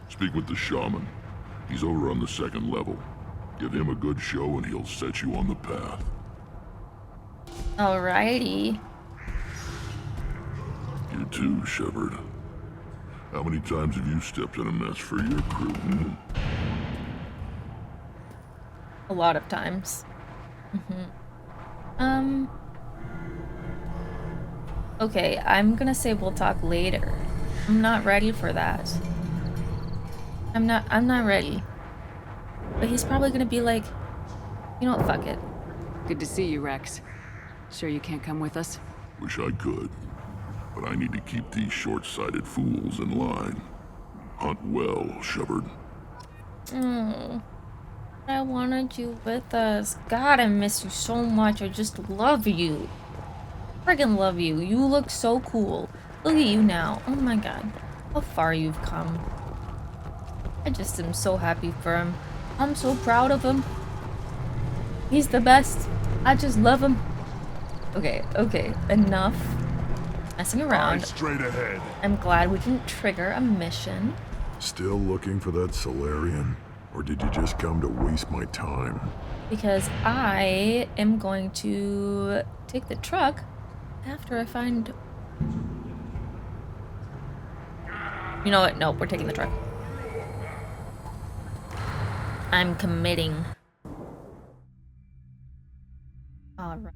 Speak with the shaman. He's over on the second level. Give him a good show and he'll set you on the path. Alrighty. You too, Shepard. How many times have you stepped in a mess for your crew? A lot of times. Okay, I'm gonna say we'll talk later. I'm not ready for that. I'm not ready. But he's probably gonna be like, you know what, fuck it. Good to see you, Wrex. Sure you can't come with us? Wish I could. But I need to keep these short-sighted fools in line. Hunt well, Shepard. I wanted you with us. God, I miss you so much. I just love you. Friggin' love you. You look so cool. Look at you now. Oh my god. How far you've come. I just am so happy for him. I'm so proud of him. He's the best. I just love him. Okay, okay. Enough messing around. Straight ahead. I'm glad we didn't trigger a mission. Still looking for that Solarian? Or did you just come to waste my time? Because I am going to take the truck after I find... You know what? Nope, we're taking the truck. I'm committing. Alright.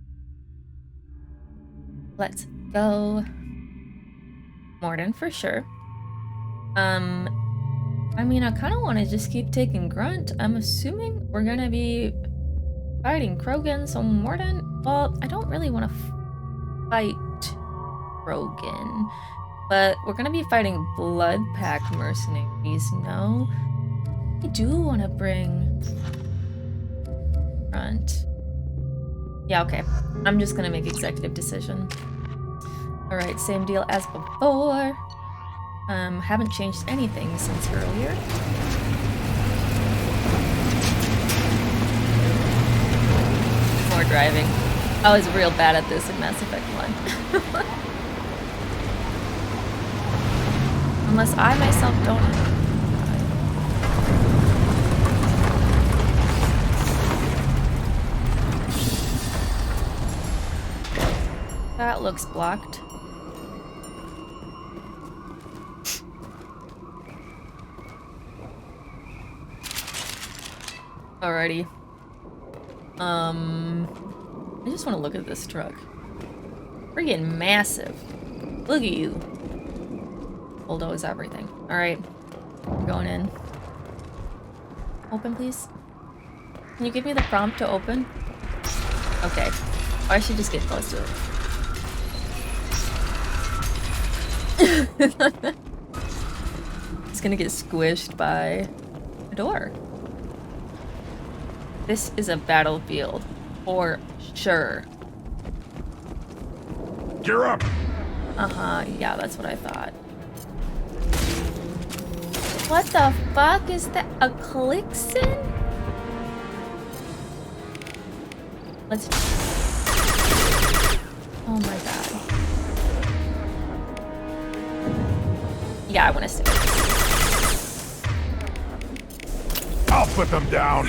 Let's go. Mordin for sure. I mean, I kind of want to just keep taking Grunt. I'm assuming we're gonna be fighting Krogans, so Mordin... Well, I don't really want to fight Krogan, but we're gonna be fighting Blood Pack mercenaries, no? I do want to bring Grunt. Yeah, okay. I'm just gonna make executive decision. Alright, same deal as before. Haven't changed anything since earlier. More driving. I was real bad at this in Mass Effect 1. Unless I myself don't have. That looks blocked. Alrighty. I just want to look at this truck. Friggin' massive. Look at you. Bulldoze everything. Alright. We're going in. Open, please. Can you give me the prompt to open? Okay. Or I should just get close to it. It's gonna get squished by a door. This is a battlefield, for sure. Gear up! Uh-huh, yeah, that's what I thought. What the fuck is that? A Clixon? Let's... Oh my god. Yeah, I want to stick with this. I'll put them down!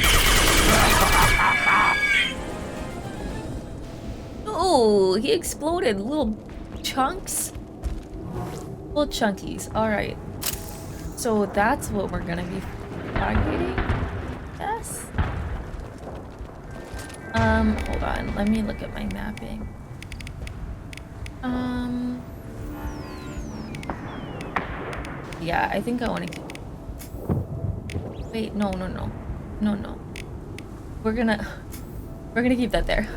Oh, he exploded. Little chunks. Little chunkies. Alright. So that's what we're gonna be targeting? Yes? Hold on. Let me look at my mapping. Yeah, I think I want to... Wait, no. We're gonna keep that there.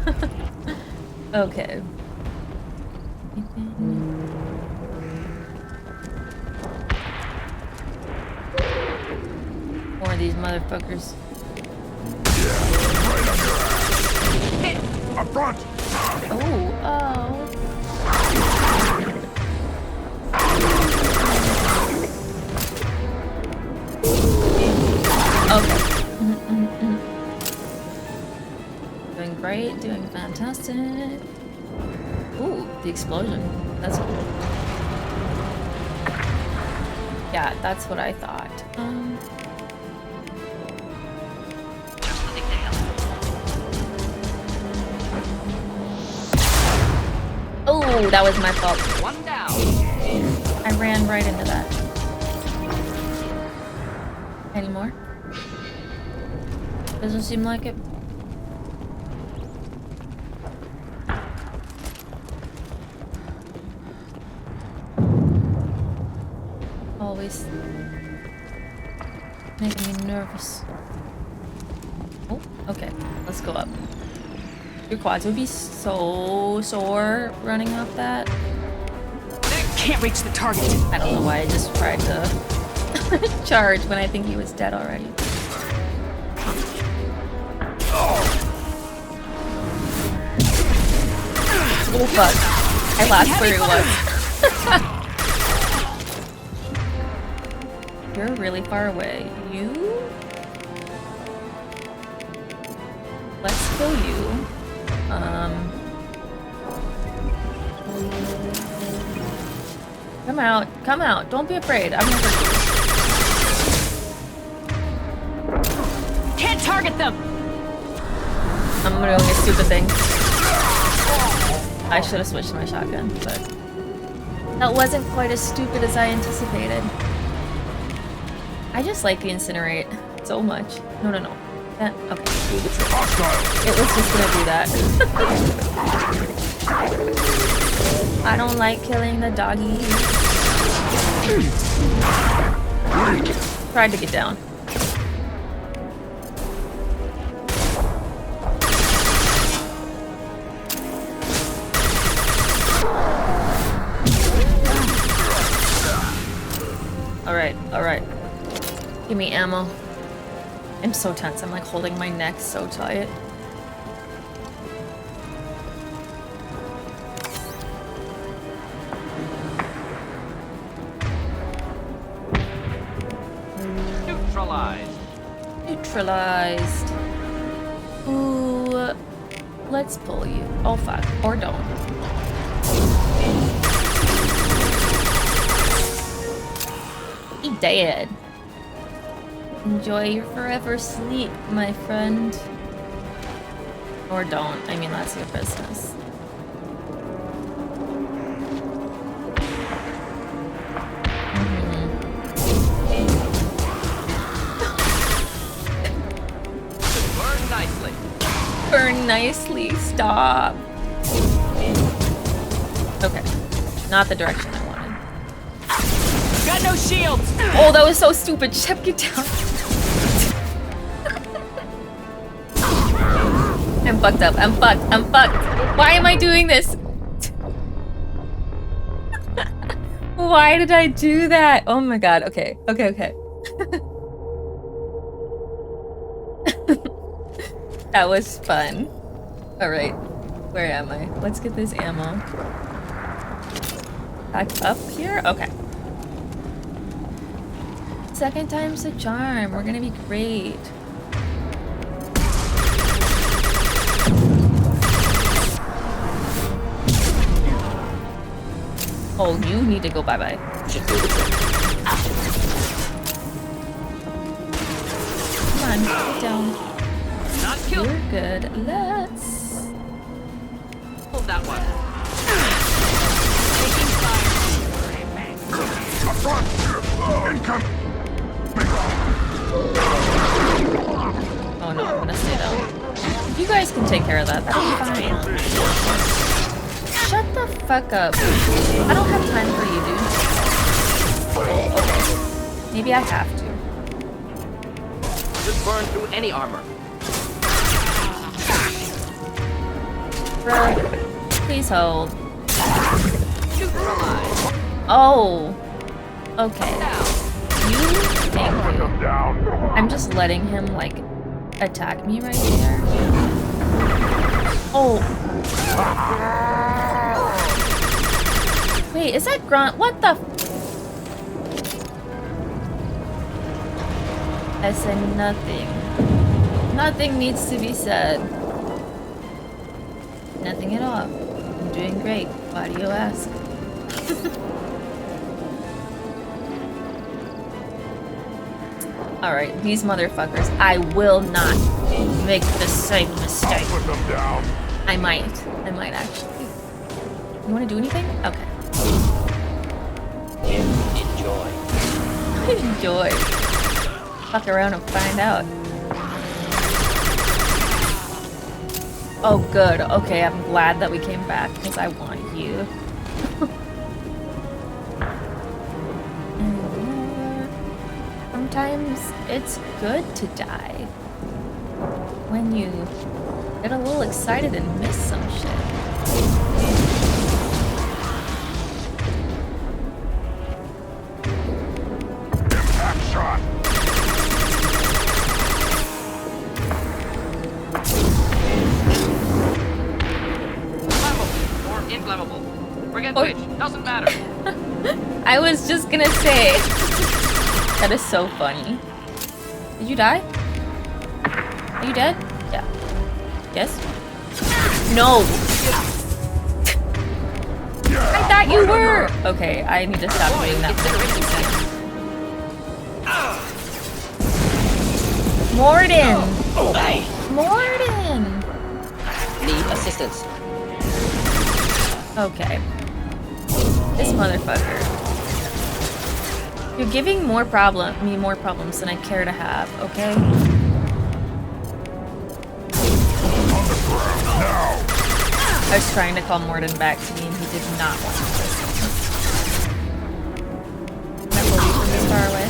Okay. More of these motherfuckers. Yeah, right on your ass. Hit! Up front! Oh. Okay. Doing great, doing fantastic. Ooh, the explosion. That's cool. Yeah, that's what I thought. Oh, that was my fault. One down. I ran right into that. Any more? Doesn't seem like it. Always making me nervous. Oh, okay. Let's go up. Your quads would be so sore running off that. Can't reach the target. I don't know why I just tried to charge when I think he was dead already. Oh fuck. I lost where he was. You're really far away. You? Let's kill you. Come out. Come out. Don't be afraid. I'm gonna hurt you. Can't target them! I'm doing a stupid thing. I should have switched to my shotgun, but that wasn't quite as stupid as I anticipated. I just like the incinerate so much. No. That, okay. It was just gonna do that. I don't like killing the doggy. Tried to get down. Alright. Give me ammo. I'm so tense. I'm like holding my neck so tight. Neutralized. Ooh. Let's pull you. Oh fuck. Or don't. He dead. Enjoy your forever sleep, my friend. Or don't. I mean, that's your business. Burn nicely. Burn nicely. Stop. Okay. Not the direction I wanted. Got no shields! Oh, that was so stupid. Shep, get down. I'm fucked up. I'm fucked. Why am I doing this? Why did I do that? Oh my god. Okay. That was fun. Alright. Where am I? Let's get this ammo. Back up here? Okay. Second time's the charm. We're gonna be great. Oh, you need to go bye-bye. Come on, get down. Not killed. You're good. Let's... Hold that one. Up front! Incoming! Oh no, I'm gonna stay down. You guys can take care of that. That'll be fine. Shut the fuck up. I don't have time for you, dude. Okay. Maybe I have to. Just burn through any armor. Bro, please hold. Neutralize. Oh. Okay. You thank you. I'm just letting him, like, attack me right here. Oh. Wait, is that grunt? What the? I said nothing. Nothing needs to be said. Nothing at all. I'm doing great. Why do you ask? Alright, these motherfuckers. I will not make the same mistake. I'll put them down. I might actually. You wanna do anything? Okay. Enjoy. Enjoy. Fuck around and find out. Oh, good. Okay, I'm glad that we came back because I want you. Sometimes it's good to die when you get a little excited and miss some shit. Impact shot. Flammable or inflammable. Forget which. Doesn't matter. I was just gonna say. That is so funny. Did you die? Are you dead? Yeah. Yes? No! I thought you were! Okay, I need to stop doing that. Mordin! Hey! Mordin! Need assistance. Okay. This motherfucker. You're giving me more problems than I care to have, okay? On the ground now. I was trying to call Mordin back to me and he did not want to listen. Can I believe from this far away?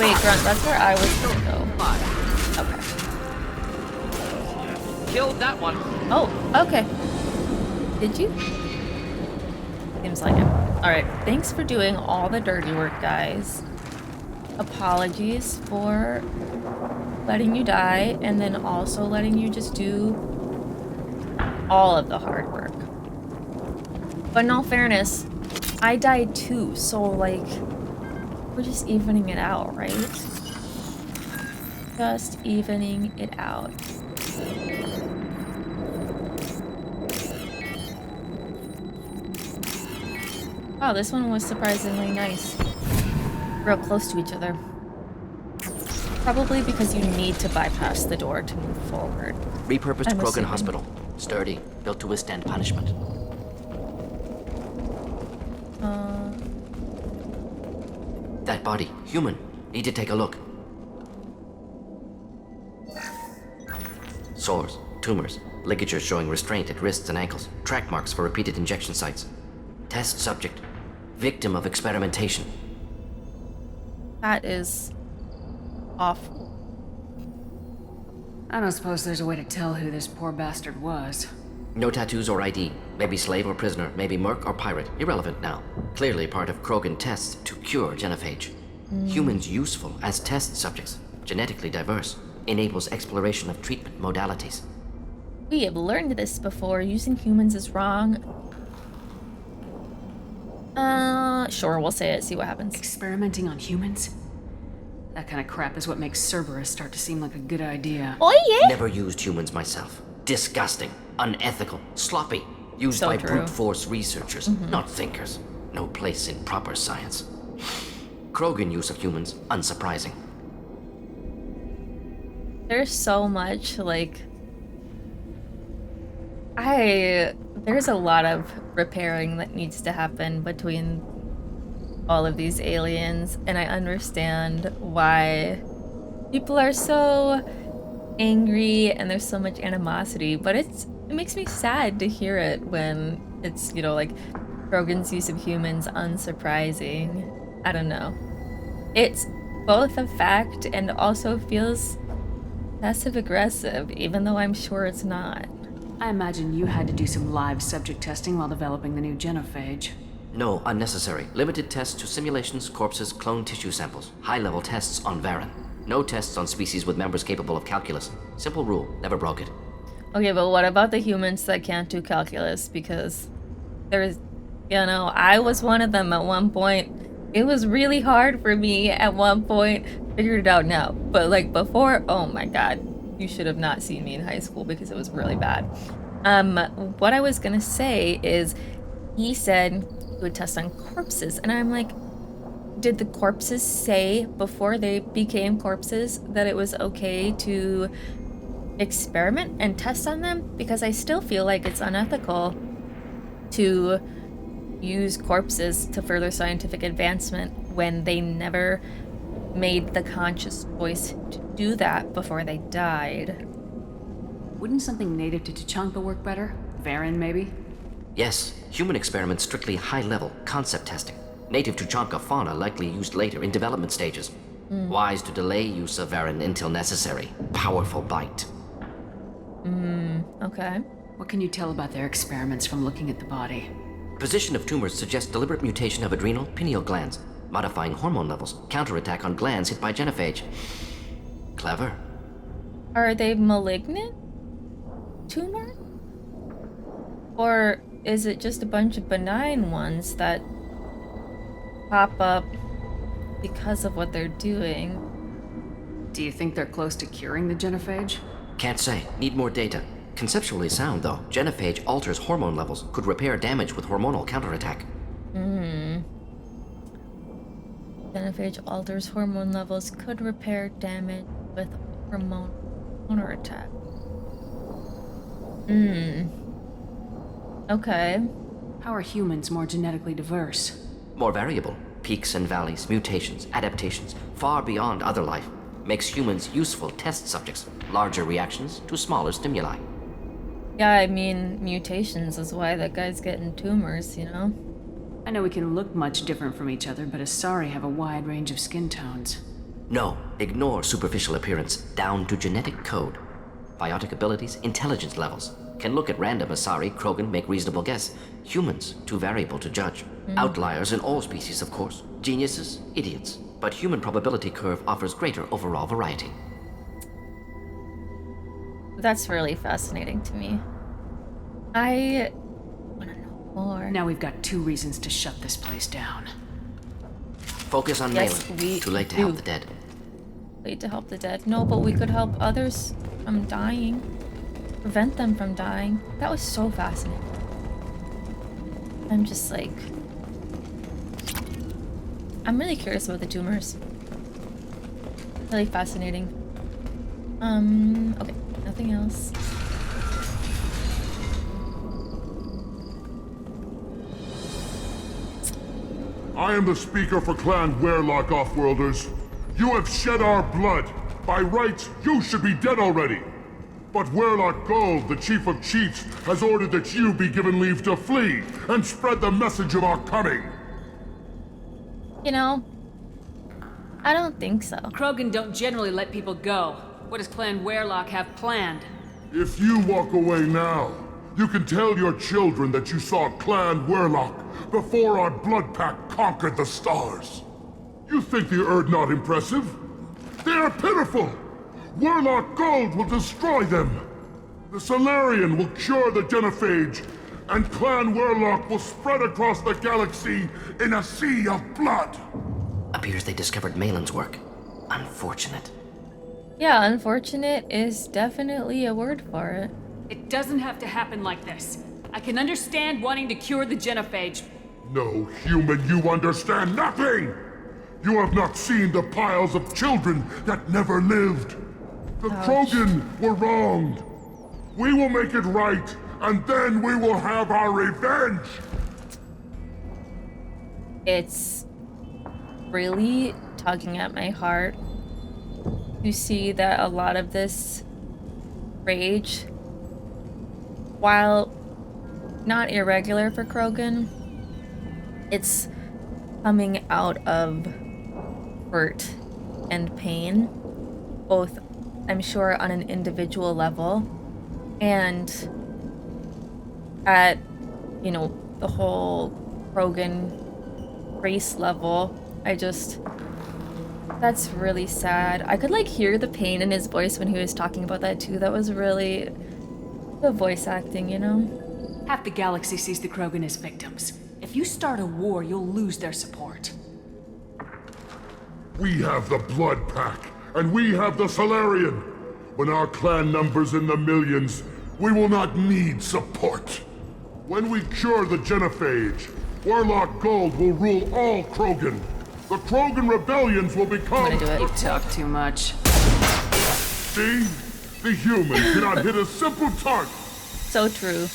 Wait, Grunt, that's where I was gonna go. Okay. Killed that one. Oh, okay. Did you? Seems like it. Alright, thanks for doing all the dirty work, guys. Apologies for letting you die, and then also letting you just do all of the hard work. But in all fairness, I died too, so like, we're just evening it out, right? Just evening it out. Wow, this one was surprisingly nice. Real close to each other. Probably because you need to bypass the door to move forward. Repurposed Krogan hospital. Sturdy, built to withstand punishment. That body, human. Need to take a look. Sores, tumors, ligatures showing restraint at wrists and ankles, track marks for repeated injection sites. Test subject, victim of experimentation. That is awful. I don't suppose there's a way to tell who this poor bastard was. No tattoos or ID. Maybe slave or prisoner, maybe merc or pirate. Irrelevant now. Clearly part of Krogan tests to cure genophage. Humans useful as test subjects. Genetically diverse. Enables exploration of treatment modalities. We have learned this before. Using humans is wrong. Sure, we'll say it, see what happens. Experimenting on humans? That kind of crap is what makes Cerberus start to seem like a good idea. Oh yeah? Never used humans myself. Disgusting, unethical, sloppy. Used So by true. brute force researchers, not thinkers. No place in proper science. Krogan use of humans, unsurprising. There's so much, like... There's a lot of repairing that needs to happen between all of these aliens, and I understand why people are so angry and there's so much animosity, but it makes me sad to hear it when it's, you know, like, Krogan's use of humans unsurprising. I don't know. It's both a fact and also feels passive-aggressive, even though I'm sure it's not. I imagine you had to do some live subject testing while developing the new genophage. No, unnecessary. Limited tests to simulations, corpses, cloned tissue samples. High-level tests on Varen. No tests on species with members capable of calculus. Simple rule, never broke it. Okay, but what about the humans that can't do calculus? Because there's, you know, I was one of them at one point. It was really hard for me at one point. Figured it out now. But like before, oh my god. You should have not seen me in high school because it was really bad. What I was gonna say is, he said he would test on corpses. And I'm like, did the corpses say before they became corpses that it was okay to experiment and test on them? Because I still feel like it's unethical to use corpses to further scientific advancement when they never made the conscious choice to do that before they died. Wouldn't something native to Tuchanka work better? Varen, maybe? Yes, human experiments strictly high-level concept testing. Native Tuchanka fauna likely used later in development stages. Wise to delay use of Varen until necessary. Powerful bite. Okay. What can you tell about their experiments from looking at the body? Position of tumors suggests deliberate mutation of adrenal, pineal glands, modifying hormone levels, counterattack on glands hit by genophage. Clever. Are they malignant tumor? Or is it just a bunch of benign ones that pop up because of what they're doing? Do you think they're close to curing the genophage? Can't say. Need more data. Conceptually sound, though. Genophage alters hormone levels, could repair damage with hormonal counterattack. Genophage alters hormone levels, could repair damage with hormone counterattack. Okay. How are humans more genetically diverse? More variable. Peaks and valleys, mutations, adaptations, far beyond other life. Makes humans useful test subjects. Larger reactions to smaller stimuli. Yeah, I mean, mutations is why that guy's getting tumors, you know? I know we can look much different from each other, but Asari have a wide range of skin tones. No, ignore superficial appearance, down to genetic code. Biotic abilities, intelligence levels. Can look at random Asari, Krogan, make reasonable guess. Humans, too variable to judge. Outliers in all species, of course. Geniuses, idiots. But human probability curve offers greater overall variety. That's really fascinating to me. I want to know more. Now we've got 2 reasons to shut this place down. Focus on Yes, Malin. Too late to help the dead. Late to help the dead. No, but we could help others from dying. Prevent them from dying. That was so fascinating. I'm just like... I'm really curious about the tumors. Really fascinating. Okay. Nothing else. I am the speaker for Clan Werlock, Offworlders. You have shed our blood. By rights, you should be dead already. But Werlock Gold, the Chief of Chiefs, has ordered that you be given leave to flee and spread the message of our coming. You know, I don't think so. Krogan don't generally let people go. What does Clan Werlock have planned? If you walk away now, you can tell your children that you saw Clan Werlock before our blood pact conquered the stars. You think the Erd not impressive? They are pitiful! Werlock Gold will destroy them! The Solarian will cure the genophage, and Clan Werlock will spread across the galaxy in a sea of blood! Appears they discovered Malin's work. Unfortunate. Yeah, unfortunate is definitely a word for it. It doesn't have to happen like this. I can understand wanting to cure the genophage. No, human, you understand nothing! You have not seen the piles of children that never lived. The Krogan were wronged. We will make it right, and then we will have our revenge! It's really tugging at my heart to see that a lot of this rage, while not irregular for Krogan, it's coming out of hurt and pain, both, I'm sure, on an individual level and at, you know, the whole Krogan race level. That's really sad. I could like hear the pain in his voice when he was talking about that too. That was really the voice acting, you know? Half the galaxy sees the Krogan as victims. If you start a war, you'll lose their support. We have the Blood Pack, and we have the Solarian. When our clan numbers in the millions, we will not need support. When we cure the genophage, Warlock Gold will rule all Krogan. The Krogan rebellions will become... I'm gonna do it. You talk too much. See? The human cannot hit a simple target. So true.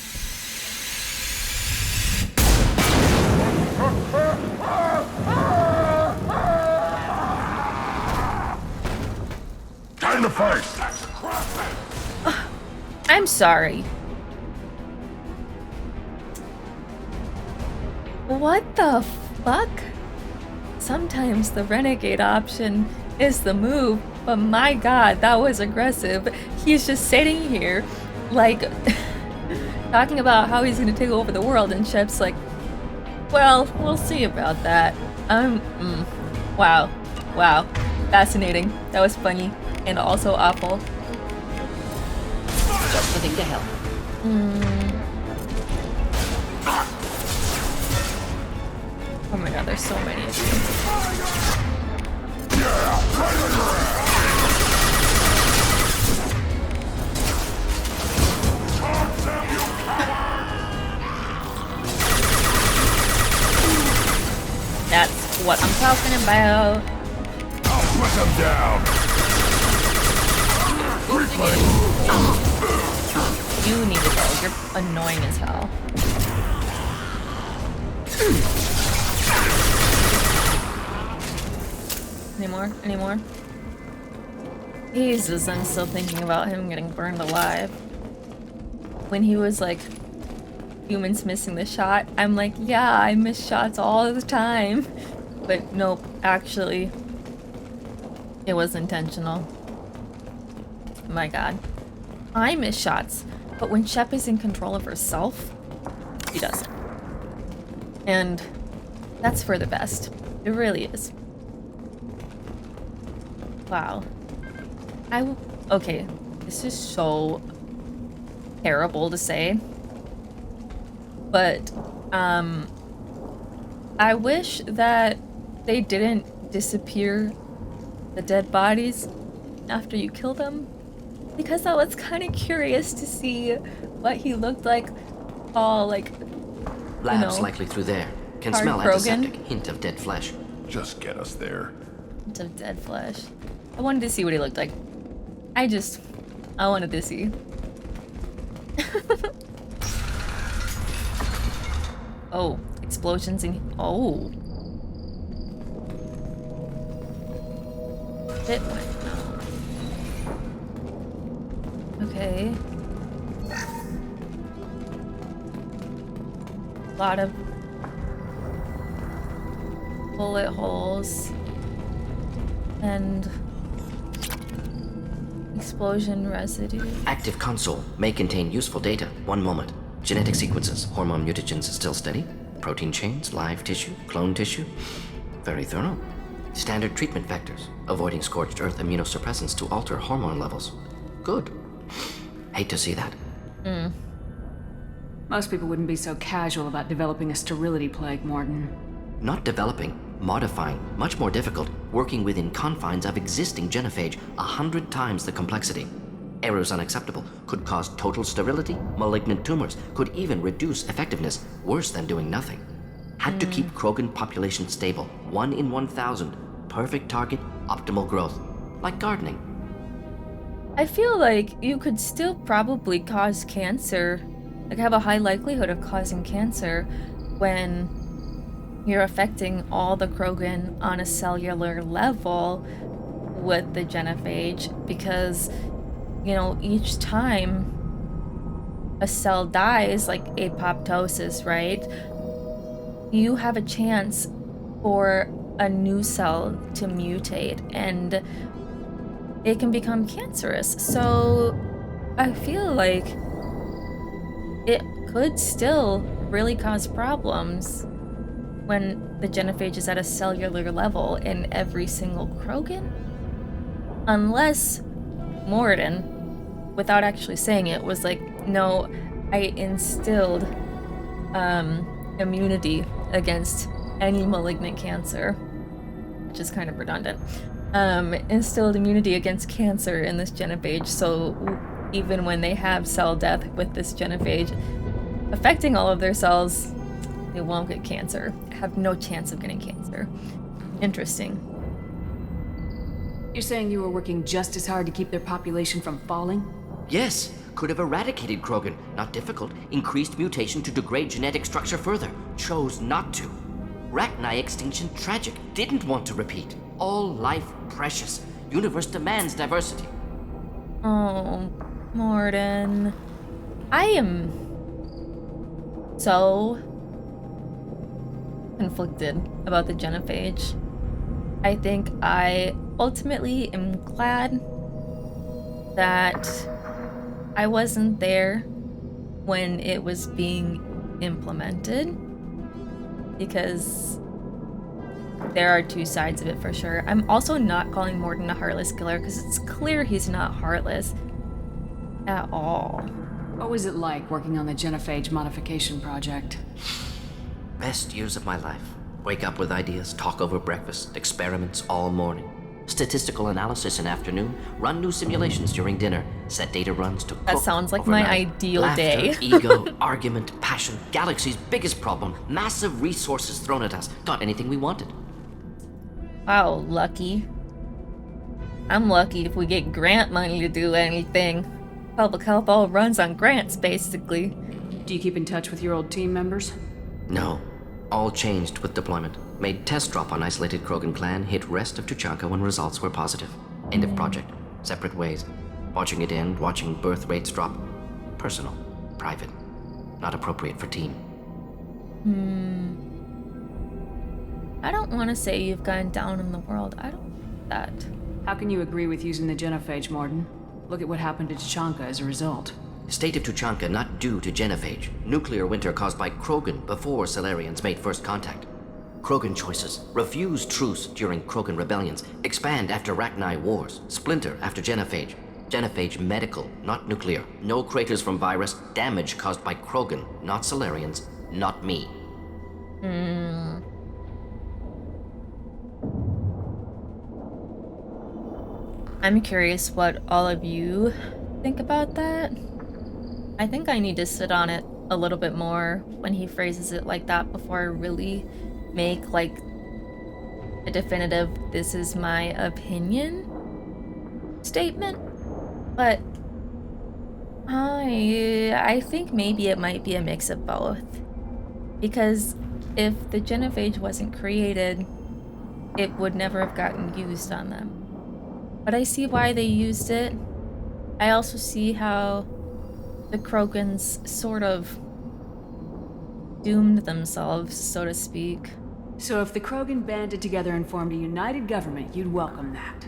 Time to fight! I'm sorry. What the fuck? Sometimes the renegade option is the move, but my god, that was aggressive. He's just sitting here, like, talking about how he's gonna take over the world, and Shep's like, well, we'll see about that. Wow. Wow. Fascinating. That was funny. And also awful. Just living to help. Oh my god, there's so many of you. That's what I'm talking about. I'll put them down! You need to go. You're annoying as hell. Any more? Any more? Jesus, I'm still thinking about him getting burned alive. When he was like, humans missing the shot, I'm like, yeah, I miss shots all the time. But nope, actually, it was intentional. My god. I miss shots, but when Shep is in control of herself, she doesn't. And that's for the best. It really is. Wow. Okay, this is so terrible to say, but I wish that they didn't disappear the dead bodies after you kill them, because I was kind of curious to see what he looked like, all like, Labs likely through there. Can hard smell Krogan. antiseptic. Hint of dead flesh. Just get us there. hint of dead flesh. I wanted to see what he looked like. I wanted to see. Oh, explosions in... Oh. It went... Okay. A lot of bullet holes and explosion residue. Active console may contain useful data. 1 moment. Genetic sequences, hormone mutagens still steady. Protein chains, live tissue, clone tissue. Very thorough. Standard treatment vectors, avoiding scorched earth immunosuppressants to alter hormone levels. Good. Hate to see that. Most people wouldn't be so casual about developing a sterility plague, Mordin. Not developing, modifying, much more difficult, working within confines of existing genophage, 100 times the complexity. Errors unacceptable, could cause total sterility, malignant tumors, could even reduce effectiveness, worse than doing nothing. Had to keep Krogan population stable, 1 in 1,000, perfect target, optimal growth, like gardening. I feel like you could still probably cause cancer, like have a high likelihood of causing cancer when you're affecting all the Krogan on a cellular level with the genophage, because, you know, each time a cell dies, like apoptosis, right? You have a chance for a new cell to mutate and it can become cancerous. So I feel like it could still really cause problems when the genophage is at a cellular level in every single Krogan. Unless Mordin, without actually saying it, was like, no, I instilled immunity against any malignant cancer, which is kind of redundant. Instilled immunity against cancer in this genophage, so even when they have cell death with this genophage affecting all of their cells, They won't get cancer. Have no chance of getting cancer. Interesting. You're saying you were working just as hard to keep their population from falling? Yes, could have eradicated Krogan. Not difficult. Increased mutation to degrade genetic structure further. Chose not to. Rachni extinction tragic. Didn't want to repeat. All life precious. Universe demands diversity. Oh, Mordin. I am so conflicted about the genophage. I think I ultimately am glad that I wasn't there when it was being implemented, because there are two sides of it for sure. I'm also not calling Mordin a heartless killer because it's clear he's not heartless at all. What was it like working on the genophage modification project? Best years of my life. Wake up with ideas, talk over breakfast, experiments all morning. Statistical analysis in afternoon, run new simulations during dinner, set data runs to cook. That sounds like overnight. my ideal Laughter, day. ego, argument, passion, galaxy's biggest problem, massive resources thrown at us. Got anything we wanted. Wow, lucky. I'm lucky if we get grant money to do anything. Public health all runs on grants, basically. Do you keep in touch with your old team members? No. All changed with deployment. Made test drop on isolated Krogan clan, hit rest of Tuchanka when results were positive. End of project. Separate ways. Watching it end, watching birth rates drop. Personal. Private. Not appropriate for team. I don't want to say you've gone down in the world. I don't think that. How can you agree with using the genophage, Mordin? Look at what happened to Tuchanka as a result. State of Tuchanka not due to genophage. Nuclear winter caused by Krogan before Salarians made first contact. Krogan choices. Refuse truce during Krogan rebellions. Expand after Rachni wars. Splinter after genophage. Genophage medical, not nuclear. No craters from virus. Damage caused by Krogan, not Salarians, not me. I'm curious what all of you think about that. I think I need to sit on it a little bit more when he phrases it like that before I really make like a definitive "this is my opinion" statement. But I think maybe it might be a mix of both. Because if the genophage wasn't created, it would never have gotten used on them. But I see why they used it. I also see how the Krogans sort of doomed themselves, so to speak. So if the Krogan banded together and formed a united government, you'd welcome that?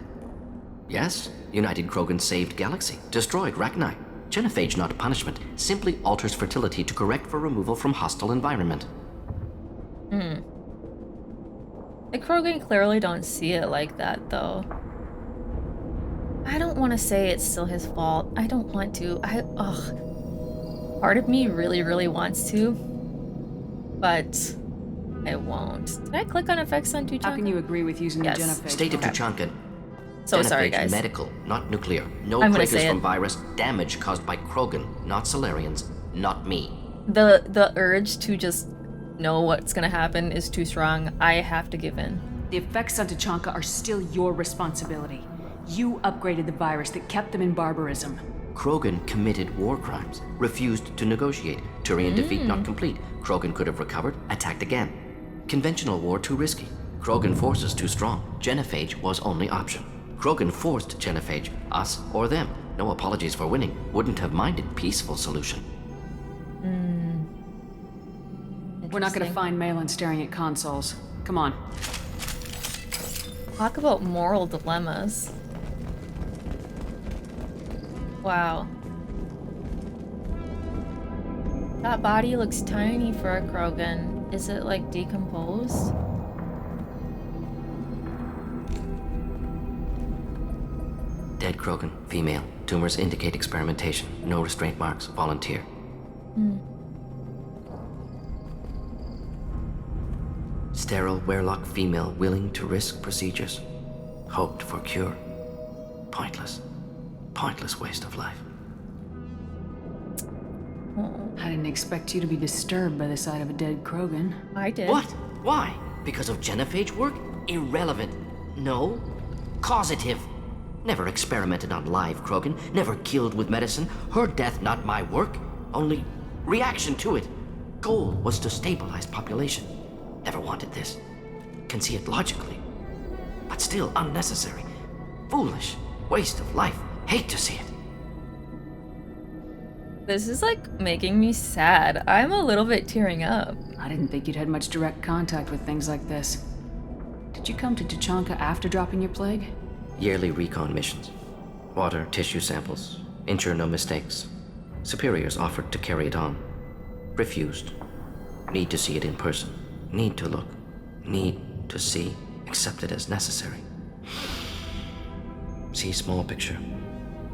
Yes, United Krogan saved Galaxy, destroyed Rachni. Genophage not punishment, simply alters fertility to correct for removal from hostile environment. The Krogan clearly don't see it like that, though. I don't want to say it's still his fault. I don't want to. Part of me really, really wants to, but I won't. Did I click on effects on Tuchanka? How can you agree with using Yes. the genophage? State of Tuchanka. So sorry, Genophage guys. medical, not nuclear. No I'm gonna craters say from it. virus. Damage caused by Krogan, not Salarians, not me. The urge to just know what's gonna happen is too strong. I have to give in. The effects on Tuchanka are still your responsibility. You upgraded the virus that kept them in barbarism. Krogan committed war crimes, refused to negotiate. Turian defeat not complete. Krogan could have recovered, attacked again. Conventional war too risky. Krogan forces too strong. Genophage was only option. Krogan forced genophage, us or them. No apologies for winning. Wouldn't have minded peaceful solution. We're not gonna find Malin staring at consoles. Come on. Talk about moral dilemmas. Wow. That body looks tiny for a Krogan. Is it like decomposed? Dead Krogan, female. Tumors indicate experimentation. No restraint marks. Volunteer. Sterile Werlock female willing to risk procedures. Hoped for cure. Pointless. Pointless waste of life. I didn't expect you to be disturbed by the sight of a dead Krogan. I did. What? Why? Because of genophage work? Irrelevant. No. Causative. Never experimented on live Krogan, never killed with medicine. Her death, not my work. Only reaction to it. Goal was to stabilize population. Never wanted this. Can see it logically. But still unnecessary. Foolish. Waste of life. Hate to see it. This is like making me sad. I'm a little bit tearing up. I didn't think you'd had much direct contact with things like this. Did you come to Tuchanka after dropping your plague? Yearly recon missions. Water, tissue samples. Ensure no mistakes. Superiors offered to carry it on. Refused. Need to see it in person. Need to look. Need to see. Accept it as necessary. See small picture.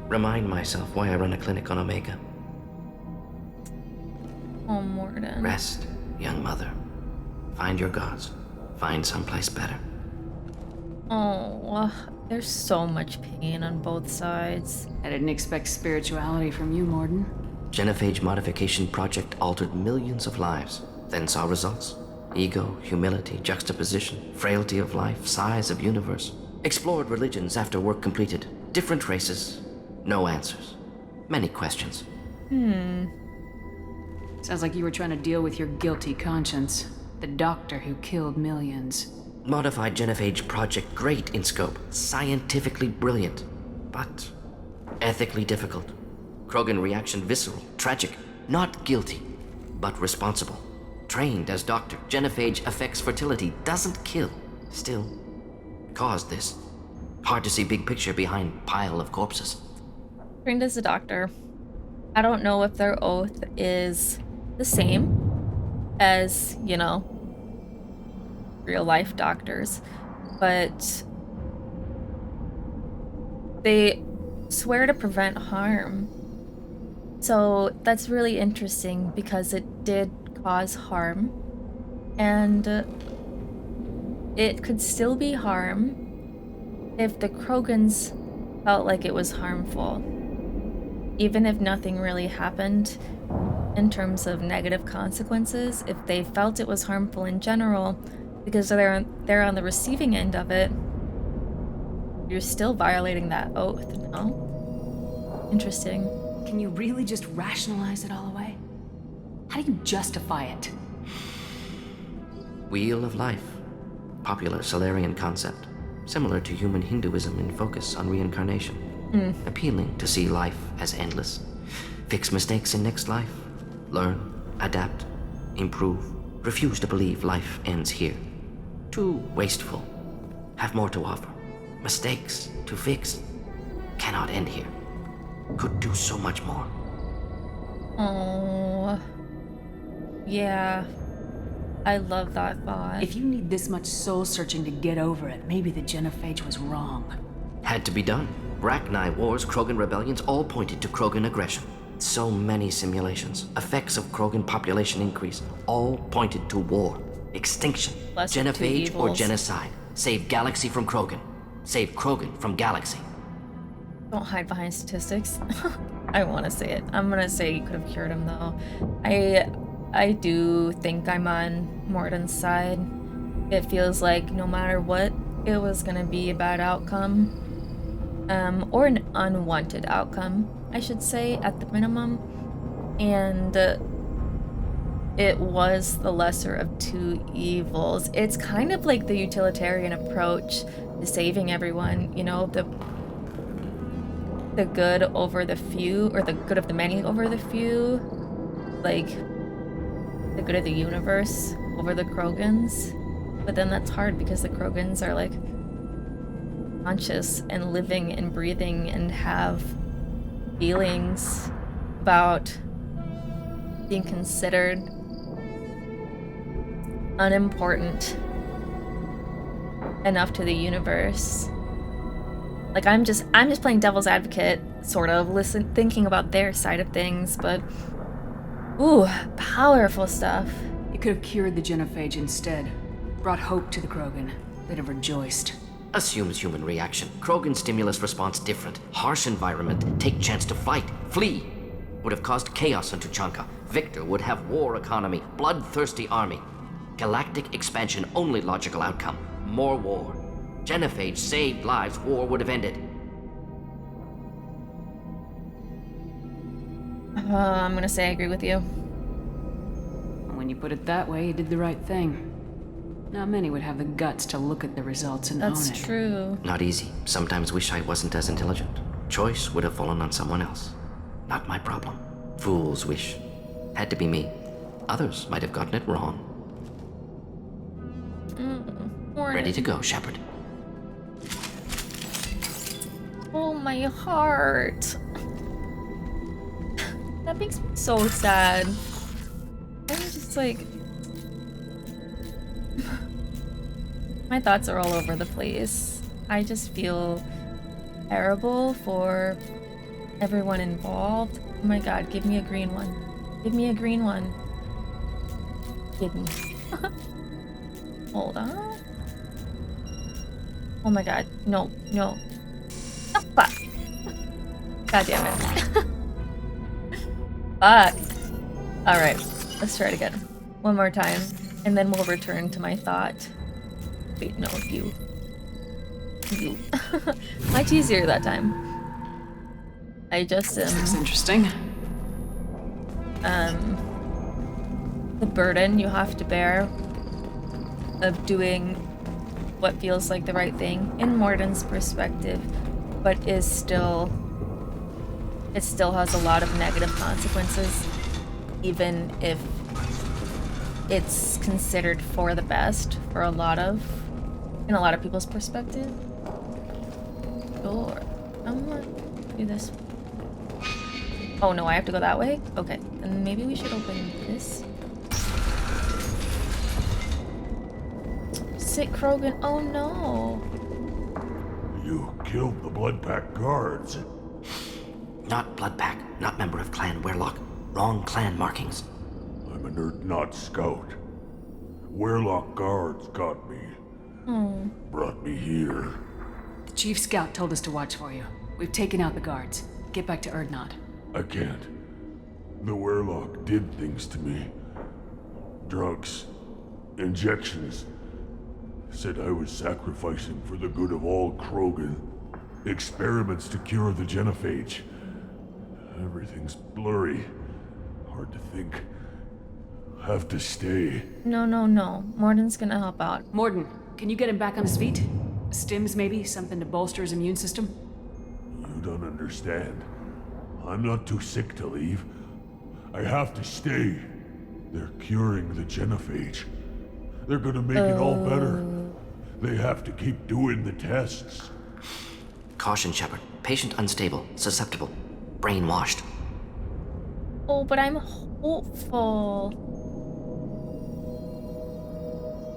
Remind myself why I run a clinic on Omega. Oh, Mordin. Rest, young mother. Find your gods. Find someplace better. Oh, there's so much pain on both sides. I didn't expect spirituality from you, Mordin. Genophage modification project altered millions of lives. Then saw results. Ego, humility, juxtaposition, frailty of life, size of universe. Explored religions after work completed. Different races. No answers. Many questions. Sounds like you were trying to deal with your guilty conscience. The doctor who killed millions. Modified genophage project great in scope. Scientifically brilliant. But ethically difficult. Krogan reaction visceral, tragic. Not guilty, but responsible. Trained as doctor. Genophage affects fertility, doesn't kill. Still, caused this. Hard to see big picture behind pile of corpses. Trained as a doctor. I don't know if their oath is the same as, you know, real life doctors, but they swear to prevent harm. So that's really interesting because it did cause harm, and it could still be harm if the Krogans felt like it was harmful, even if nothing really happened in terms of negative consequences. If they felt it was harmful in general because they're on the receiving end of it, you're still violating that oath, no? Interesting. Can you really just rationalize it all away? How do you justify it? Wheel of life. Popular Solarian concept. Similar to human Hinduism in focus on reincarnation. Appealing to see life as endless. Fix mistakes in next life. Learn, adapt, improve. Refuse to believe life ends here. Too wasteful. Have more to offer. Mistakes to fix. Cannot end here. Could do so much more. Oh, yeah. I love that thought. If you need this much soul searching to get over it, maybe the genophage was wrong. Had to be done. Rachni wars, Krogan rebellions, all pointed to Krogan aggression. So many simulations. Effects of Krogan population increase, all pointed to war. Extinction. Genophage or genocide. Save galaxy from Krogan. Save Krogan from galaxy. Don't hide behind statistics. I want to say it. I'm gonna say you could have cured him though. I do think I'm on Mordin's side. It feels like no matter what, it was gonna be a bad outcome. Or an unwanted outcome, I should say, at the minimum. And it was the lesser of two evils. It's kind of like the utilitarian approach to saving everyone, you know, the good over the few, or the good of the many over the few. Like, the good of the universe over the Krogans. But then that's hard because the Krogans are like conscious and living and breathing and have feelings about being considered unimportant enough to the universe. Like, I'm just playing devil's advocate, sort of, thinking about their side of things, but ooh, powerful stuff. You could have cured the genophage instead. Brought hope to the Krogan. They'd have rejoiced. Assumes human reaction. Krogan stimulus response different. Harsh environment. Take chance to fight. Flee. would have caused chaos in Tuchanka. Victor would have war economy, bloodthirsty army. Galactic expansion, only logical outcome. More war. Genophage saved lives, war would have ended. I'm gonna say I agree with you. When you put it that way, you did the right thing. Not many would have the guts to look at the results and own it. That's true. Not easy. Sometimes wish I wasn't as intelligent. Choice would have fallen on someone else. Not my problem. Fool's wish. Had to be me. Others might have gotten it wrong. Ready to go, Shepard. Oh, my heart. That makes me so sad. I'm just like... My thoughts are all over the place. I just feel terrible for everyone involved. Oh my god, give me a green one. Give me a green one. Give me. Hold on. Oh my god. No, no. Oh, fuck. God damn it. Fuck. Alright, let's try it again. One more time, and then we'll return to my thought. Wait, no, you. You. Much easier that time. I just This looks interesting. The burden you have to bear of doing what feels like the right thing in Mordin's perspective, but it still has a lot of negative consequences, even if it's considered for the best in a lot of people's perspective. Sure. I'm gonna do this. Oh no, I have to go that way? Okay, then maybe we should open this. Sick Krogan, oh no. You killed the Blood Pack guards. Not Bloodpack, not member of Clan Werlock. Wrong clan markings. I'm a nerd, not scout. Werlock guards got me. Brought me here. The Chief Scout told us to watch for you. We've taken out the guards. Get back to Erdnot. I can't. The Werlock did things to me. Drugs. Injections. Said I was sacrificing for the good of all Krogan. Experiments to cure the genophage. Everything's blurry. Hard to think. Have to stay. No, no, no. Mordin's gonna help out. Mordin, can you get him back on his feet? Stims, maybe? Something to bolster his immune system? You don't understand. I'm not too sick to leave. I have to stay. They're curing the genophage. They're gonna make it all better. They have to keep doing the tests. Caution, Shepard. Patient unstable, susceptible, brainwashed. Oh, but I'm hopeful.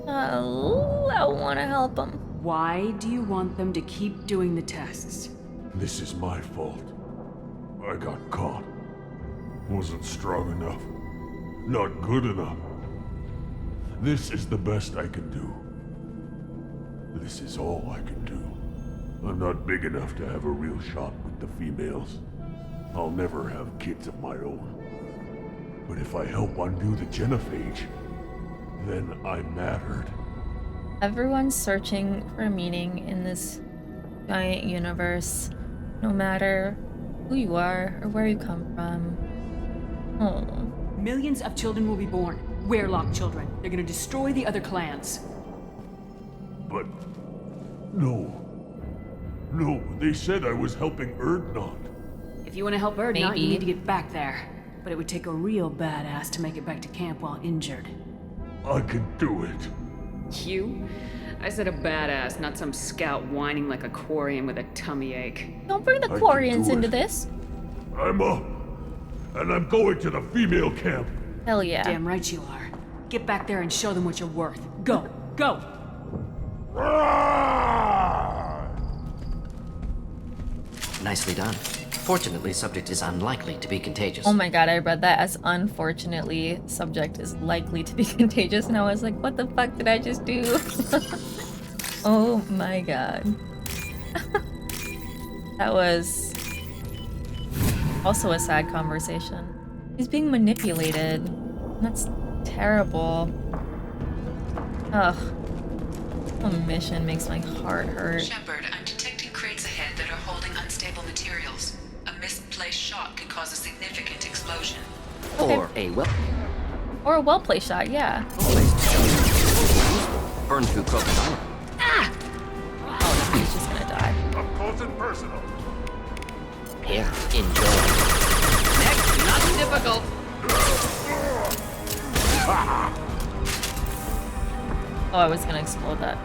Oh, I want to help him. Why do you want them to keep doing the tests? This is my fault. I got caught. Wasn't strong enough. Not good enough. This is the best I can do. This is all I can do. I'm not big enough to have a real shot with the females. I'll never have kids of my own. But if I help undo the genophage, then I mattered. Everyone's searching for meaning in this giant universe, no matter who you are or where you come from. Oh. Millions of children will be born. Werlock children. They're gonna destroy the other clans. But... no. No, they said I was helping Erdnot. If you want to help Erdnot, Maybe. you need to get back there. But it would take a real badass to make it back to camp while injured. I can do it. You? I said a badass, not some scout whining like a Quarian with a tummy ache. Don't bring the I can Quarians do into it. this. I'm up. And I'm going to the female camp. Hell yeah. Damn right you are. Get back there and show them what you're worth. Go! Go! Nicely done. Fortunately, subject is unlikely to be contagious. Oh my god, I read that as unfortunately, subject is likely to be contagious, and I was like, what the fuck did I just do? Oh my god. That was Also a sad conversation. He's being manipulated. That's terrible. Ugh. The mission makes my heart hurt. Shepard, I'm detecting crates ahead that are holding unstable materials. A misplaced shot could cause a significant explosion. Okay. Or a well-placed shot, yeah. Burn through Krogan armor. Ah! Oh no, he's just gonna die. Up close and personal. Here, enjoy. Next, not difficult. Oh, I was gonna explode that.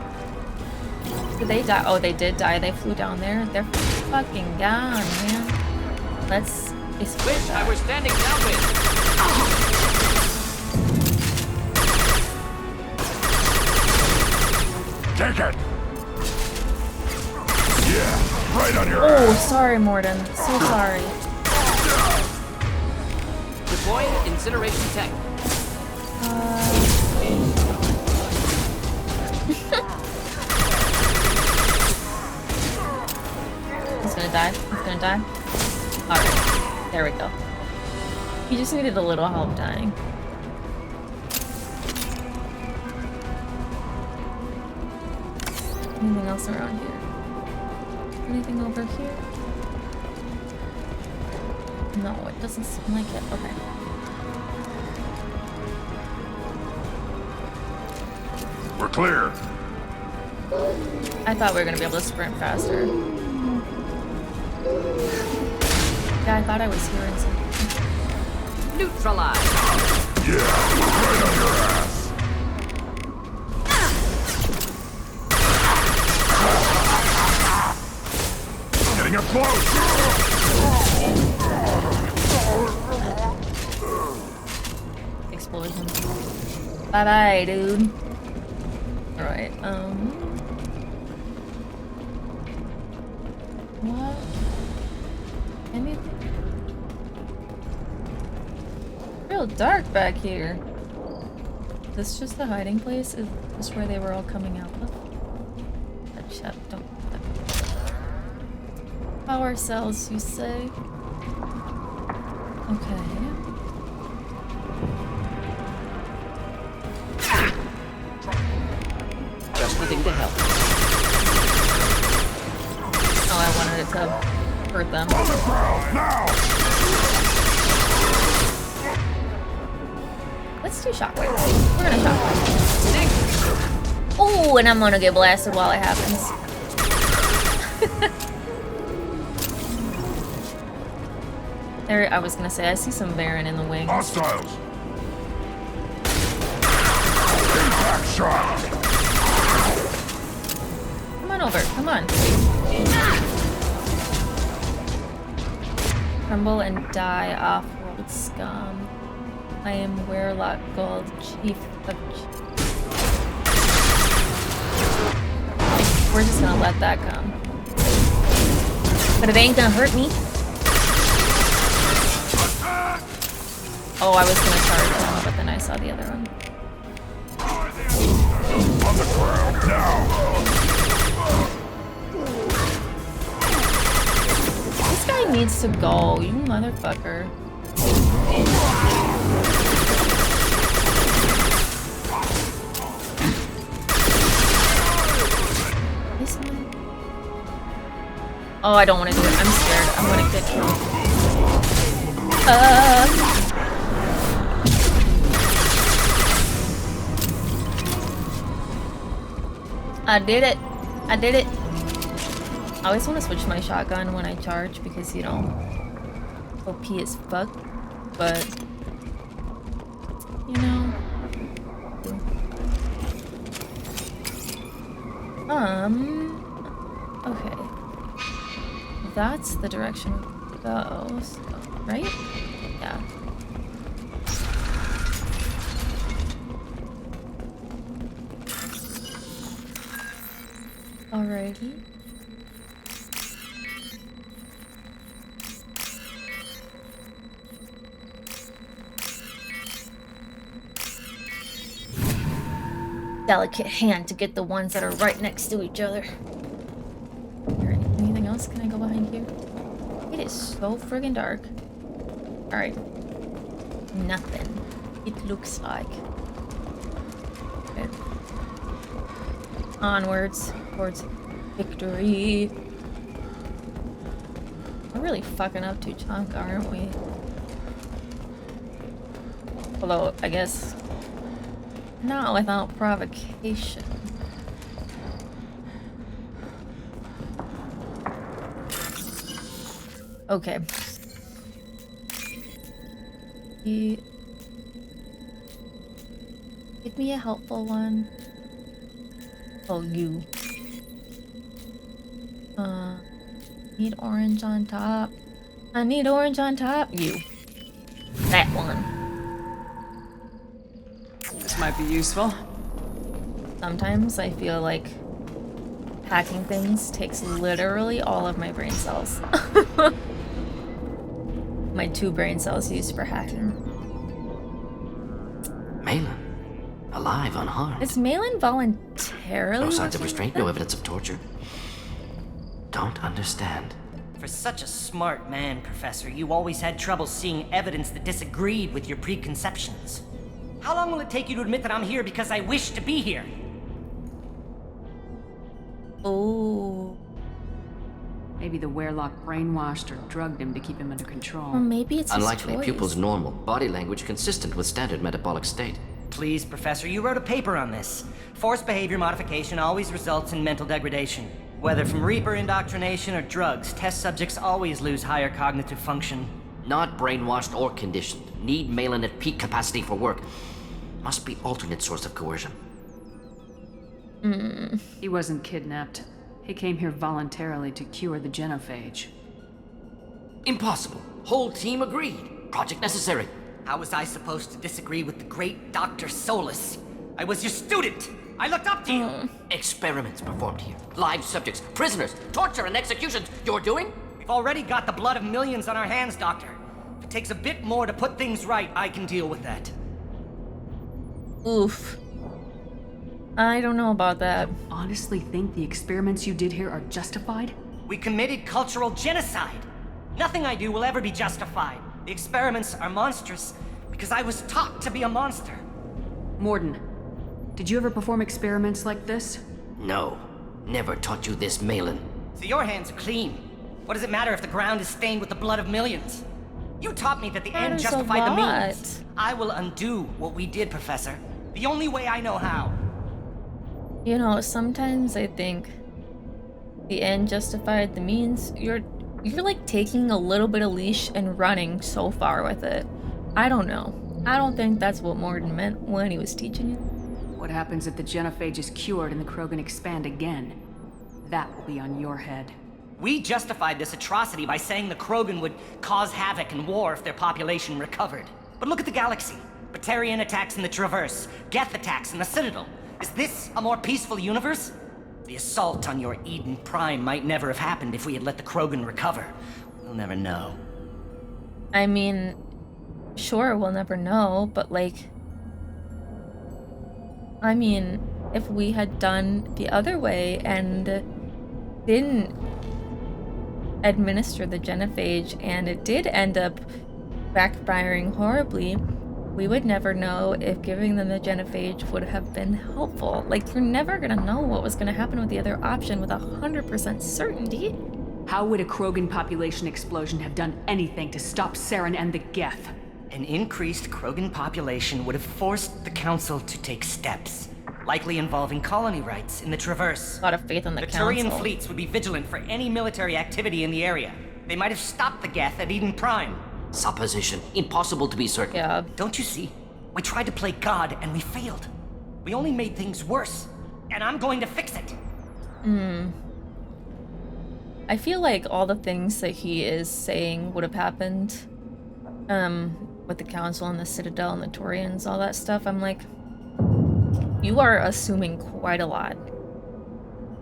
Did they die? Oh, they did die. They flew down there. They're fucking gone, man. Let's explode Wish that. I was standing downwind. Take it! Yeah, right on your Oh, ass. sorry, Mordin. So sorry. Deploying incineration tank. He's gonna die. He's gonna die. Alright. There we go. He just needed a little help dying. Anything else around here? Anything over here? No, it doesn't seem like it. Okay. We're clear. I thought we were gonna be able to sprint faster. Yeah, I thought I was hearing something. Neutralize. Yeah, right on your ass. Getting up close. Explosion. Bye bye, dude. Alright, what? Anything? Real dark back here. Is this just the hiding place? Is this where they were all coming out of? Shut, don't. Power cells, you say? Okay. Just the thing to help. Oh, I wanted it to hurt them. On the ground now. Let's do shockwave. We're gonna shockwave. Oh, and I'm gonna get blasted while it happens. There, I was gonna say, I see some Baron in the wings. Hostiles. Impact shot. Come on over, come on. Crumble and die, off-world scum. I am Werlock Gold, Chief of... We're just gonna let that come. But it ain't gonna hurt me. Oh, I was gonna charge him, but then I saw the other one. On the ground now. This guy needs to go, you motherfucker. This one? Oh, I don't want to do it. I'm scared. I'm gonna get killed. I did it. I did it. I always want to switch my shotgun when I charge because, you know, OP as fuck. But, you know. Okay. That's the direction it goes, right? Yeah. Alrighty. Delicate hand to get the ones that are right next to each other. Alright, anything else? Can I go behind here? It is so friggin' dark. Alright. Nothing. It looks like. Okay. Onwards towards victory. We're really fucking up Tuchanka, aren't we? Although, I guess not without provocation. Okay. Give me a helpful one. Oh, you. Need orange on top. I need orange on top. You. That one. This might be useful. Sometimes I feel like hacking things takes literally all of my brain cells. My 2 brain cells used for hacking. Malin, alive, unharmed. Is Malin voluntarily? No signs of restraint, no evidence of torture. Don't understand. For such a smart man, Professor, you always had trouble seeing evidence that disagreed with your preconceptions. How long will it take you to admit that I'm here because I wish to be here? Oh. Maybe the Werelock brainwashed or drugged him to keep him under control. Or maybe it's unlikely. his choice. Pupil's normal. Body language consistent with standard metabolic state. Please, Professor, you wrote a paper on this. Forced behavior modification always results in mental degradation. Whether from Reaper indoctrination or drugs, test subjects always lose higher cognitive function. Not brainwashed or conditioned. Need Malin at peak capacity for work. Must be alternate source of coercion. He wasn't kidnapped. He came here voluntarily to cure the genophage. Impossible. Whole team agreed. Project necessary. How was I supposed to disagree with the great Dr. Solus? I was your student! I looked up to you! Experiments performed here. Live subjects, prisoners, torture and executions. You're doing? We've already got the blood of millions on our hands, Doctor. If it takes a bit more to put things right, I can deal with that. Oof. I don't know about that. Honestly think the experiments you did here are justified? We committed cultural genocide. Nothing I do will ever be justified. The experiments are monstrous because I was taught to be a monster. Mordin, did you ever perform experiments like this? No. Never taught you this, Malin. So your hands are clean. What does it matter if the ground is stained with the blood of millions? You taught me that the end justified the means. I will undo what we did, Professor. The only way I know how. You know, sometimes I think the end justified the means. You're like taking a little bit of leash and running so far with it. I don't know. I don't think that's what Mordin meant when he was teaching you. What happens if the genophage is cured and the Krogan expand again? That will be on your head. We justified this atrocity by saying the Krogan would cause havoc and war if their population recovered. But look at the galaxy. Batarian attacks in the Traverse, Geth attacks in the Citadel. Is this a more peaceful universe? The assault on your Eden Prime might never have happened if we had let the Krogan recover. We'll never know. I mean, sure, we'll never know, but like... I mean, if we had done the other way and didn't administer the genophage and it did end up backfiring horribly, we would never know if giving them the genophage would have been helpful. Like, you're never gonna know what was gonna happen with the other option with 100% certainty. How would a Krogan population explosion have done anything to stop Saren and the Geth? An increased Krogan population would have forced the Council to take steps, likely involving colony rights in the Traverse. A lot of faith in the Council. Turian fleets would be vigilant for any military activity in the area. They might have stopped the Geth at Eden Prime. Supposition. Impossible to be certain. Yeah. Don't you see? We tried to play God and we failed. We only made things worse. And I'm going to fix it. I feel like all the things that he is saying would have happened with the Council and the Citadel and the Turians, all that stuff. I'm like, you are assuming quite a lot.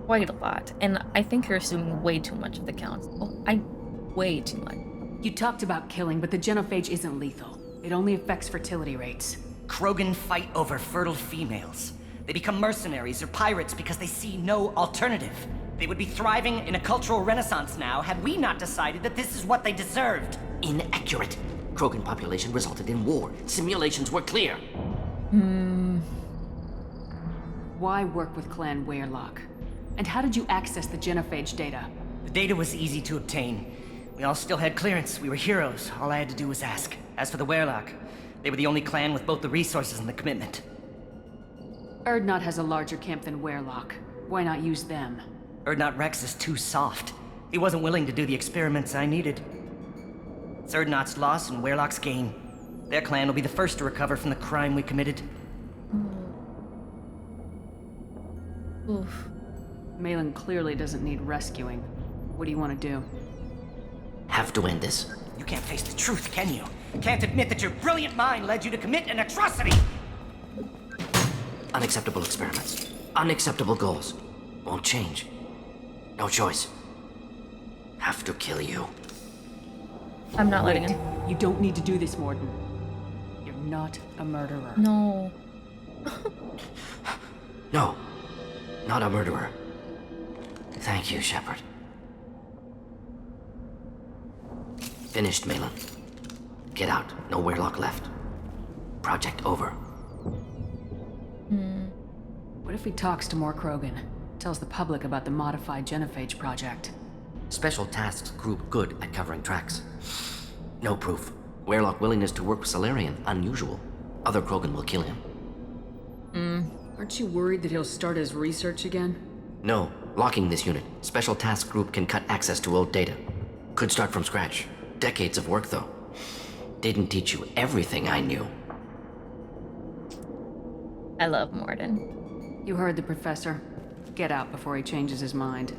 Quite a lot. And I think you're assuming way too much of the Council. Way too much. You talked about killing, but the genophage isn't lethal. It only affects fertility rates. Krogan fight over fertile females. They become mercenaries or pirates because they see no alternative. They would be thriving in a cultural renaissance now had we not decided that this is what they deserved. Inaccurate. Krogan population resulted in war. Simulations were clear. Why work with Clan Weyrloc? And how did you access the genophage data? The data was easy to obtain. We all still had clearance. We were heroes. All I had to do was ask. As for the Weyrloc, they were the only clan with both the resources and the commitment. Urdnot has a larger camp than Weyrloc. Why not use them? Urdnot Wrex is too soft. He wasn't willing to do the experiments I needed. It's Urdnot's loss and Weyrloc's gain. Their clan will be the first to recover from the crime we committed. Oof. Malin clearly doesn't need rescuing. What do you want to do? Have to end this. You can't face the truth, can you? Can't admit that your brilliant mind led you to commit an atrocity! Unacceptable experiments. Unacceptable goals. Won't change. No choice. Have to kill you. I'm not letting him. You don't need to do this, Mordin. You're not a murderer. No. No. Not a murderer. Thank you, Shepard. Finished, Malin. Get out. No Weyrloc left. Project over. What if he talks to more Krogan? Tells the public about the modified genophage project? Special Tasks Group good at covering tracks. No proof. Weyrloc willingness to work with Salarian, unusual. Other Krogan will kill him. Aren't you worried that he'll start his research again? No. Locking this unit. Special Task Group can cut access to old data. Could start from scratch. Decades of work, though. Didn't teach you everything I knew. I love Mordin. You heard the professor. Get out before he changes his mind.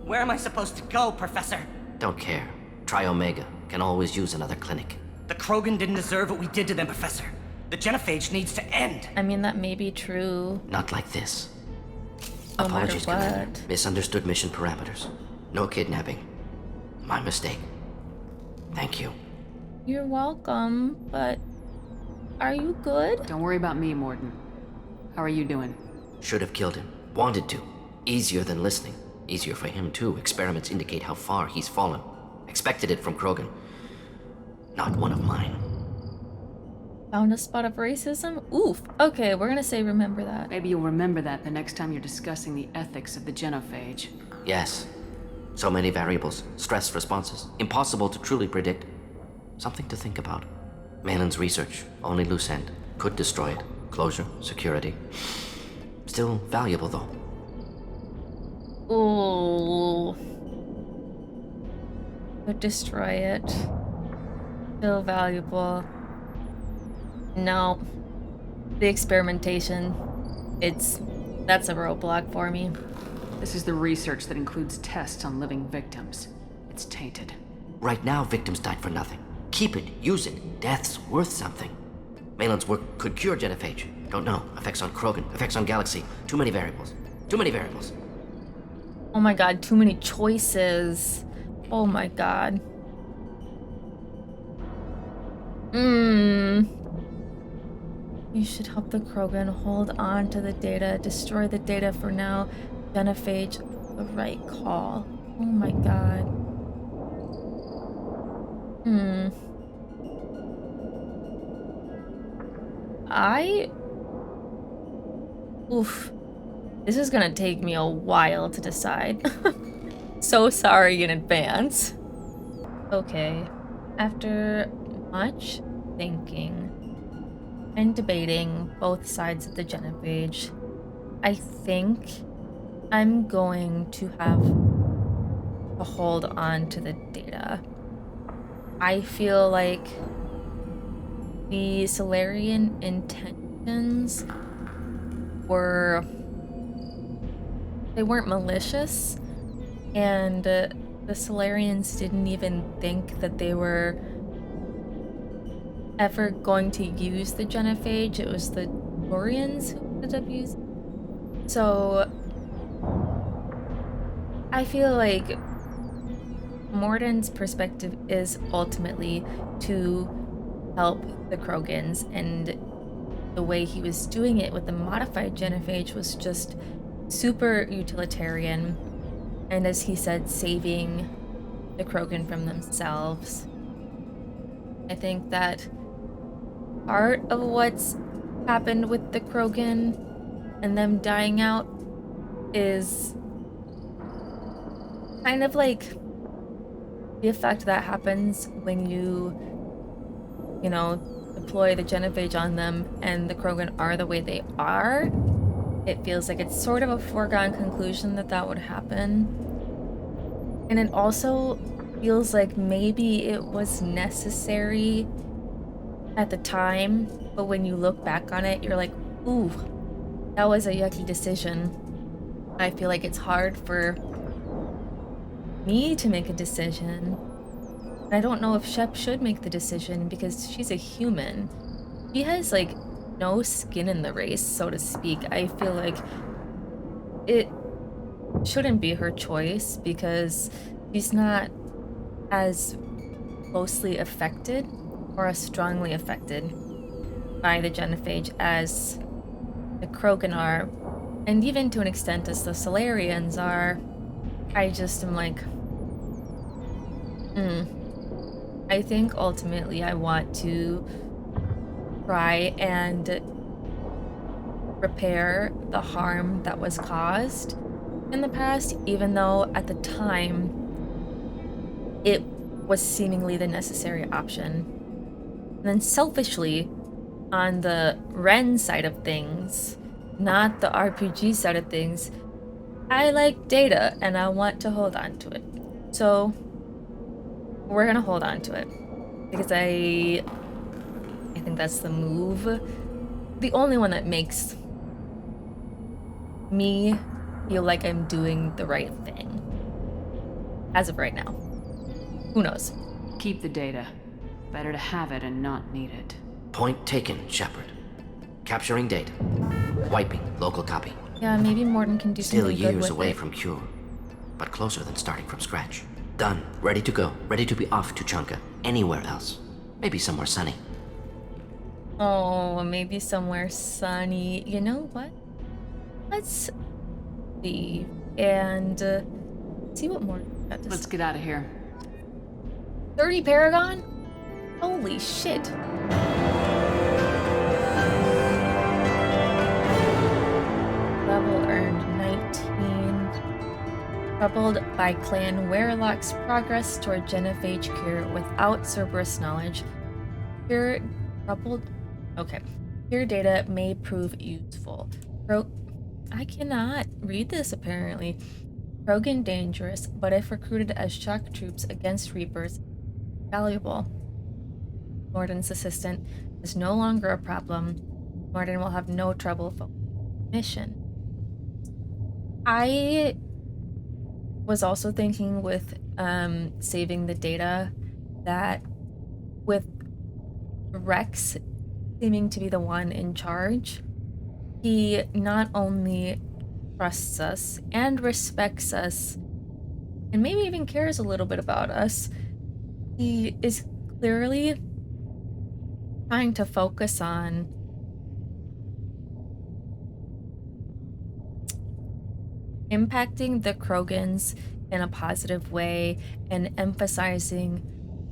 Where am I supposed to go, Professor? Don't care. Try Omega. Can always use another clinic. The Krogan didn't deserve what we did to them, Professor. The genophage needs to end. I mean, that may be true. Not like this. No Apologies, matter Commander. what. Misunderstood mission parameters. No kidnapping. My mistake. Thank you. You're welcome, but are you good? Don't worry about me, Mordin. How are you doing? Should have killed him. Wanted to. Easier than listening. Easier for him, too. Experiments indicate how far he's fallen. Expected it from Krogan. Not one of mine. Found a spot of racism? Oof. Okay, we're gonna say remember that. Maybe you'll remember that the next time you're discussing the ethics of the genophage. Yes. So many variables. Stress responses. Impossible to truly predict. Something to think about. Malin's research. Only loose end. Could destroy it. Closure. Security. Still valuable, though. Ooh. Could destroy it. Still valuable. No. The experimentation. That's a roadblock for me. This is the research that includes tests on living victims. It's tainted. Right now, victims died for nothing. Keep it. Use it. Death's worth something. Malin's work could cure genophage. Don't know. Effects on Krogan. Effects on Galaxy. Too many variables. Too many variables. Oh my god, too many choices. Oh my god. You should help the Krogan hold on to the data, destroy the data for now. Genophage, the right call. Oh my god. Oof. This is gonna take me a while to decide. So sorry in advance. Okay. After much thinking and debating both sides of the genophage, I think I'm going to have to hold on to the data. I feel like the Salarian intentions they weren't malicious, and the Salarians didn't even think that they were ever going to use the genophage. It was the Turians who ended up using. So I feel like Mordin's perspective is ultimately to help the Krogans, and the way he was doing it with the modified genophage was just super utilitarian, and as he said, saving the Krogan from themselves. I think that part of what's happened with the Krogan and them dying out is kind of like the effect that happens when you know, deploy the genophage on them and the Krogan are the way they are. It feels like it's sort of a foregone conclusion that that would happen. And it also feels like maybe it was necessary at the time, but when you look back on it, you're like, ooh, that was a yucky decision. I feel like it's hard for me to make a decision. I don't know if Shep should make the decision because she's a human. She has, like, no skin in the race, so to speak. I feel like it shouldn't be her choice because she's not as closely affected or as strongly affected by the genophage as the Krogan are, and even to an extent as the Solarians are. I just am like, I think ultimately I want to try and repair the harm that was caused in the past, even though at the time it was seemingly the necessary option. And then selfishly, on the Ren side of things, not the RPG side of things, I like data and I want to hold on to it. So we're gonna hold on to it because I think that's the move. The only one that makes me feel like I'm doing the right thing as of right now. Who knows? Keep the data. Better to have it and not need it. Point taken, Shepard. Capturing data. Wiping local copy. Yeah, maybe Mordin can do Still something good years with away it. from cure, but closer than starting from scratch. Done. Ready to go. Ready to be off Tuchanka. Anywhere else. Maybe somewhere sunny. Oh, maybe somewhere sunny. You know what? Let's leave and see what more got to Let's say. get out of here. 30 Paragon? Holy shit. Level earned 19. Troubled by Clan Werlock's progress toward genophage cure without Cerberus knowledge. Pure troubled. Okay. Pure data may prove useful. I cannot read this apparently. Krogan dangerous, but if recruited as shock troops against Reapers, valuable. Mordin's assistant is no longer a problem. Mordin will have no trouble fulfilling the mission. I was also thinking with saving the data that with Wrex seeming to be the one in charge, he not only trusts us and respects us and maybe even cares a little bit about us, he is clearly trying to focus on impacting the Krogans in a positive way and emphasizing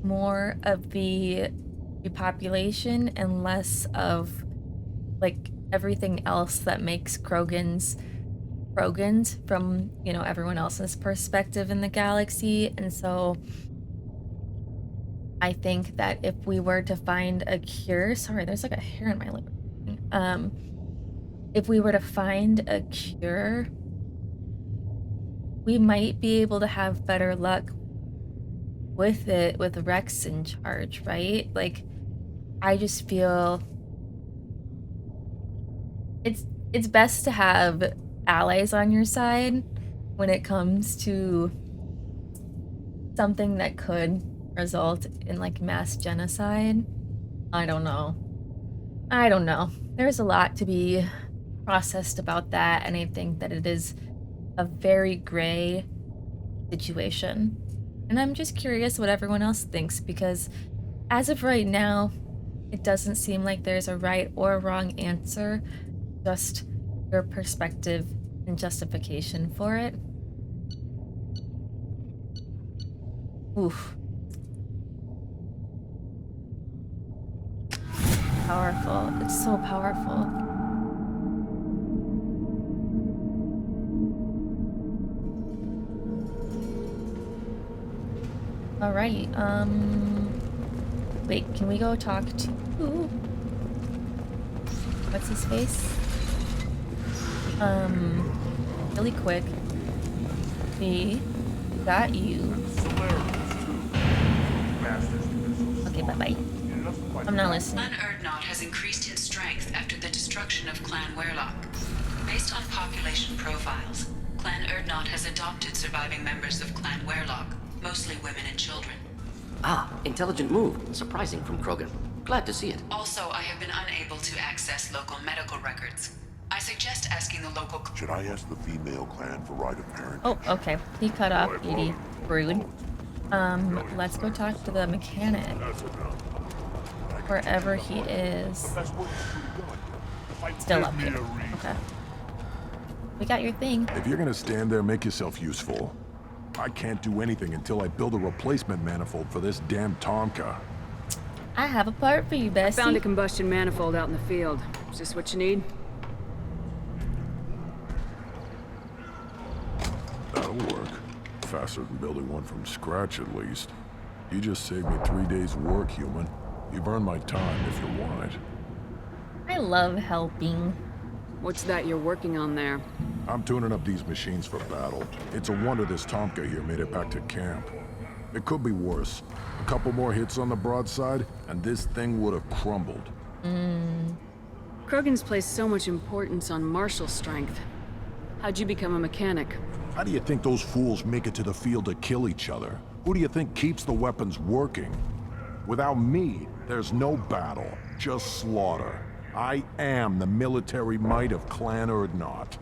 more of the population and less of like everything else that makes Krogans from, you know, everyone else's perspective in the galaxy. And so I think that if we were to find a cure, sorry, there's like a hair in my lip. If we were to find a cure, we might be able to have better luck with it with Wrex in charge, right? Like, I just feel it's best to have allies on your side when it comes to something that could result in like mass genocide. I don't know. There's a lot to be processed about that, and I think that it is a very gray situation. And I'm just curious what everyone else thinks, because as of right now, it doesn't seem like there's a right or a wrong answer, just your perspective and justification for it. Oof. powerful. It's so powerful. Alrighty, wait, can we go talk to... What's his face? Really quick. We got you. Okay, bye-bye. I'm not listening. Clan Erdnot has increased in strength after the destruction of Clan Werlock. Based on population profiles, Clan Erdnot has adopted surviving members of Clan Werlock, mostly women and children. Ah, intelligent move. Surprising from Krogan. Glad to see it. Also, I have been unable to access local medical records. I suggest asking the local... Should I ask the female clan for right of parentage? Oh, okay. He cut off Edie. Rude. Let's go talk to the mechanic. Wherever he is. Still up here. Okay. We got your thing. If you're gonna stand there, make yourself useful. I can't do anything until I build a replacement manifold for this damn Tuchanka. I have a part for you, Bessie. Found a combustion manifold out in the field. Is this what you need? That'll work. Faster than building one from scratch, at least. You just saved me 3 days' work, human. You've earned my time if you want it. I love helping. What's that you're working on there? I'm tuning up these machines for battle. It's a wonder this Tuchanka here made it back to camp. It could be worse. A couple more hits on the broadside, and this thing would have crumbled. Krogans place so much importance on martial strength. How'd you become a mechanic? How do you think those fools make it to the field to kill each other? Who do you think keeps the weapons working? Without me, there's no battle, just slaughter. I am the military might of Clan Erdnot.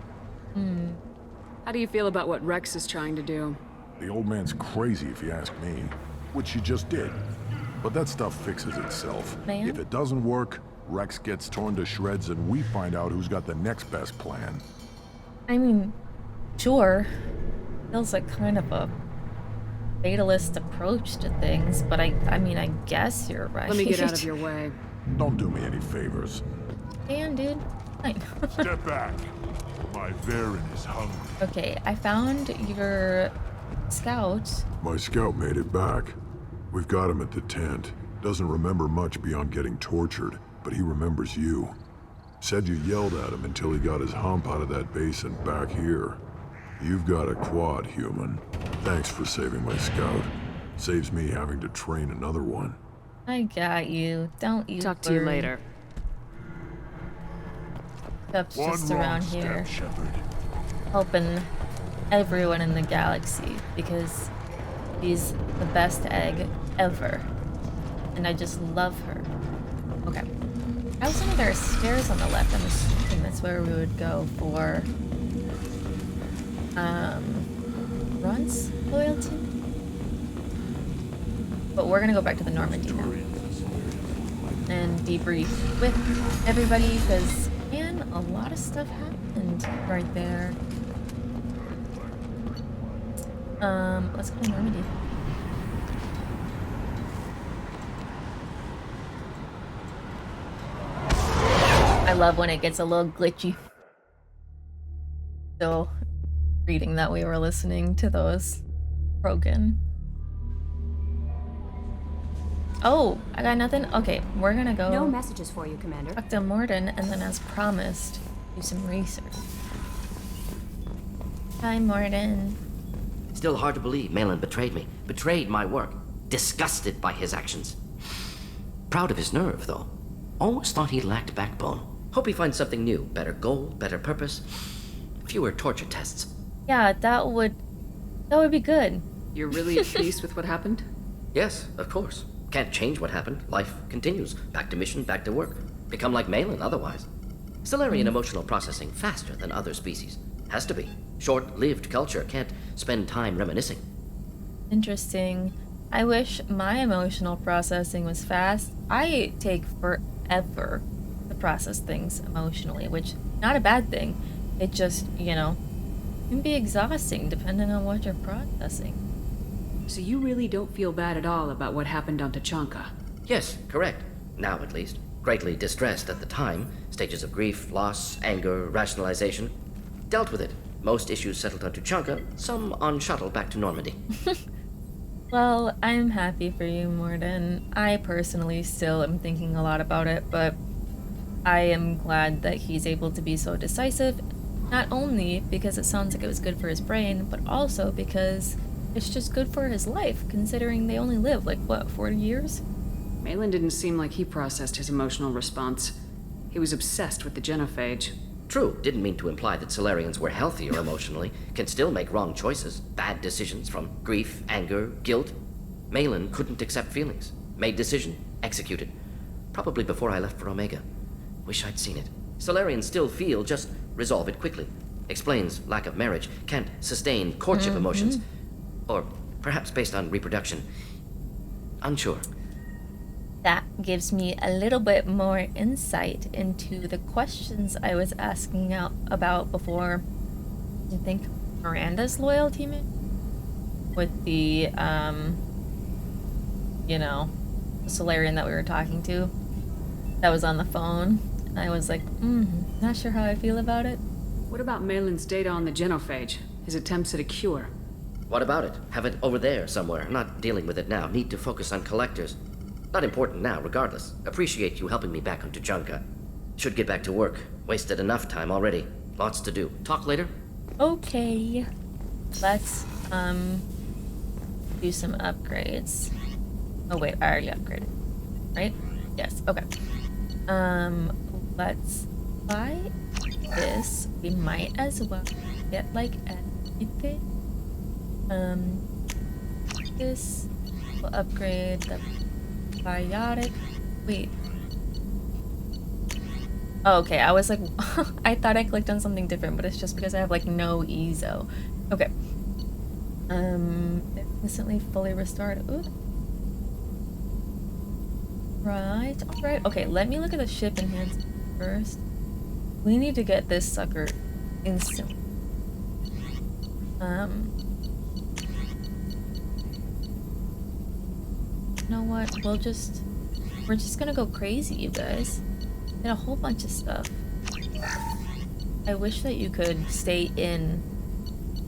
How do you feel about what Wrex is trying to do? The old man's crazy if you ask me, which he just did. But that stuff fixes itself. Man. If it doesn't work, Wrex gets torn to shreds and we find out who's got the next best plan. I mean, sure. Feels like kind of a fatalist approach to things, but I mean, I guess you're right. Let me get out of your way. Don't do me any favors. Damn, dude. Fine. Step back. My Varen is hungry. Okay, I found your scout. My scout made it back. We've got him at the tent. Doesn't remember much beyond getting tortured, but he remembers you. Said you yelled at him until he got his hump out of that base and back here. You've got a quad, human. Thanks for saving my scout. Saves me having to train another one. I got you. Don't you Talk to you later. Stuff's One just wrong around step, here. Shepard. Helping everyone in the galaxy because she's the best egg ever. And I just love her. Okay. I was thinking there are stairs on the left. I'm assuming that's where we would go for Runt's loyalty. But we're gonna go back to the Normandy now. And debrief with everybody because, man, a lot of stuff happened right there. Let's go to Normandy. I love when it gets a little glitchy. So, reading that we were listening to those Krogan. Oh, I got nothing? Okay, we're gonna go... No messages for you, Commander. Talk to Mordin, and then as promised, do some research. Hi, Mordin. Still hard to believe Malin betrayed me. Betrayed my work. Disgusted by his actions. Proud of his nerve, though. Always thought he lacked backbone. Hope he finds something new. Better goal, better purpose. Fewer torture tests. Yeah, that would be good. You're really at peace with what happened? Yes, of course. Can't change what happened. Life continues. Back to mission, back to work. Become like Malin otherwise. Stellarian emotional processing faster than other species. Has to be. Short-lived culture can't spend time reminiscing. Interesting. I wish my emotional processing was fast. I take forever to process things emotionally, which not a bad thing. It just, you know, can be exhausting depending on what you're processing. So you really don't feel bad at all about what happened on Tuchanka? Yes, correct. Now at least. greatly distressed at the time, stages of grief, loss, anger, rationalization. Dealt with it. Most issues settled on Tuchanka, some on shuttle back to Normandy. Well, I'm happy for you, Mordin. I personally still am thinking a lot about it, but I am glad that he's able to be so decisive, not only because it sounds like it was good for his brain, but also because it's just good for his life, considering they only live, like, what, 40 years? Malin didn't seem like he processed his emotional response. He was obsessed with the genophage. True, didn't mean to imply that Solarians were healthier emotionally, can still make wrong choices, bad decisions from grief, anger, guilt. Malin couldn't accept feelings. Made decision, executed. Probably before I left for Omega. Wish I'd seen it. Solarians still feel, just resolve it quickly. Explains lack of marriage, can't sustain courtship emotions. Or perhaps based on reproduction. Unsure. That gives me a little bit more insight into the questions I was asking out about before. You think Miranda's loyalty with the, you know, the Solarian that we were talking to that was on the phone. I was like, not sure how I feel about it. What about Malin's data on the genophage? His attempts at a cure? What about it? Have it over there somewhere. Not dealing with it now. Need to focus on collectors. Not important now, regardless. Appreciate you helping me back on Tuchanka. Should get back to work. Wasted enough time already. Lots to do. Talk later? Okay. Let's, do some upgrades. Oh wait, I already upgraded. Right? Yes, okay. Let's buy this. We might as well get, like, everything. This will upgrade the biotic. Wait. Oh, okay, I was like, I thought I clicked on something different, but it's just because I have, like, no EZO. Okay. Instantly fully restored. Ooh. Right, alright. Okay, let me look at the ship enhancement first. We need to get this sucker instantly. You know what? We're just gonna go crazy, you guys. Get a whole bunch of stuff. I wish that you could stay in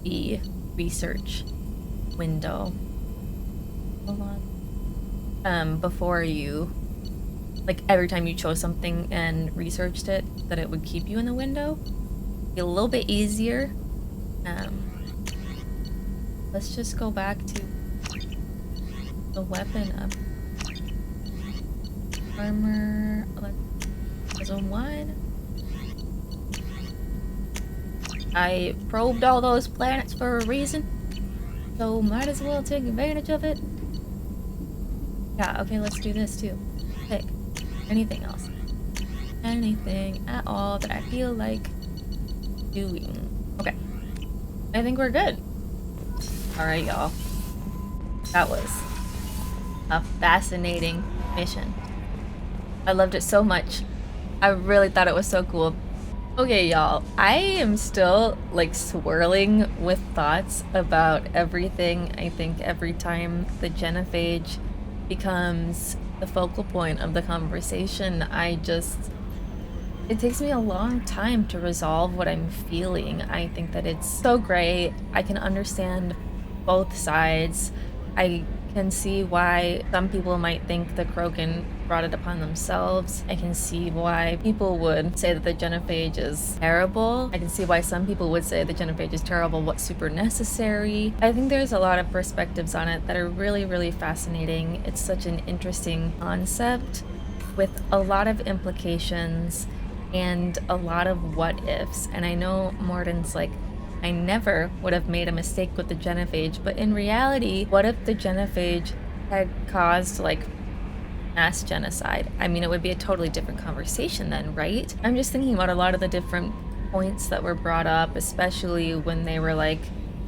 the research window. Hold on. Before you, like, every time you chose something and researched it, that it would keep you in the window. Be a little bit easier. Let's just go back to the weapon up. Armor, zone 1. I probed all those planets for a reason, so might as well take advantage of it. Yeah, okay, let's do this too. Pick anything else. Anything at all that I feel like doing. Okay. I think we're good. Alright, y'all. That was a fascinating mission. I loved it so much. I really thought it was so cool. Okay, y'all. I am still, like, swirling with thoughts about everything. I think every time the genophage becomes the focal point of the conversation, it takes me a long time to resolve what I'm feeling. I think that it's so great. I can understand both sides. I can see why some people might think the Krogan brought it upon themselves. I can see why people would say that the genophage is terrible. I can see why some people would say the genophage is terrible, what's super necessary. I think there's a lot of perspectives on it that are really, really fascinating. It's such an interesting concept with a lot of implications and a lot of what ifs. And I know Mordin's like, I never would have made a mistake with the genophage, but in reality, what if the genophage had caused, like, mass genocide? I mean, it would be a totally different conversation then, right? I'm just thinking about a lot of the different points that were brought up, especially when they were like,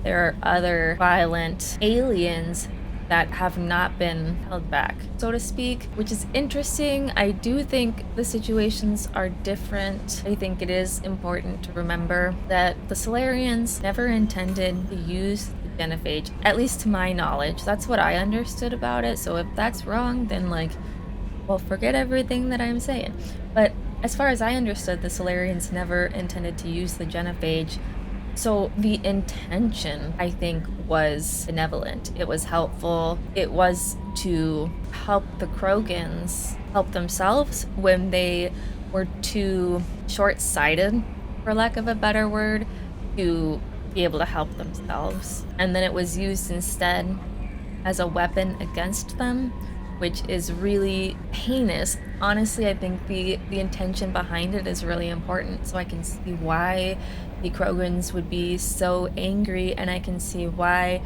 there are other violent aliens that have not been held back, so to speak, which is interesting. I do think the situations are different. I think it is important to remember that the Solarians never intended to use the genophage, at least to my knowledge. That's what I understood about it, so if that's wrong, then, like, well, forget everything that I'm saying. But as far as I understood, the Solarians never intended to use the genophage. So the intention, I think, was benevolent. It was helpful. It was to help the Krogans help themselves when they were too short-sighted, for lack of a better word, to be able to help themselves. And then it was used instead as a weapon against them, which is really heinous. Honestly, I think the intention behind it is really important, so I can see why the Krogans would be so angry, and I can see why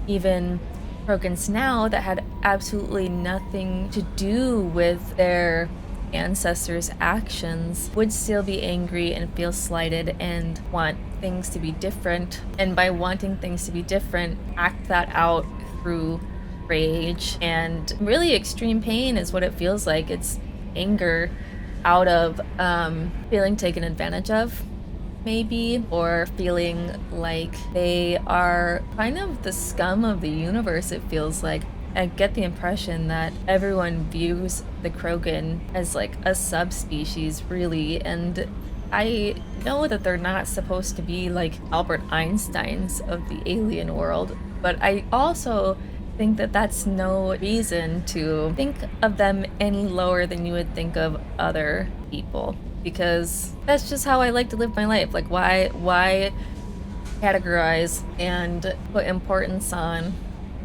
even Krogans now that had absolutely nothing to do with their ancestors' actions would still be angry and feel slighted and want things to be different. And by wanting things to be different, act that out through rage and really extreme pain is what it feels like. It's anger out of feeling taken advantage of, maybe, or feeling like they are kind of the scum of the universe, it feels like. I get the impression that everyone views the Krogan as like a subspecies, really, and I know that they're not supposed to be like Albert Einsteins of the alien world, but I also think that that's no reason to think of them any lower than you would think of other people, because that's just how I like to live my life. Like, why categorize and put importance on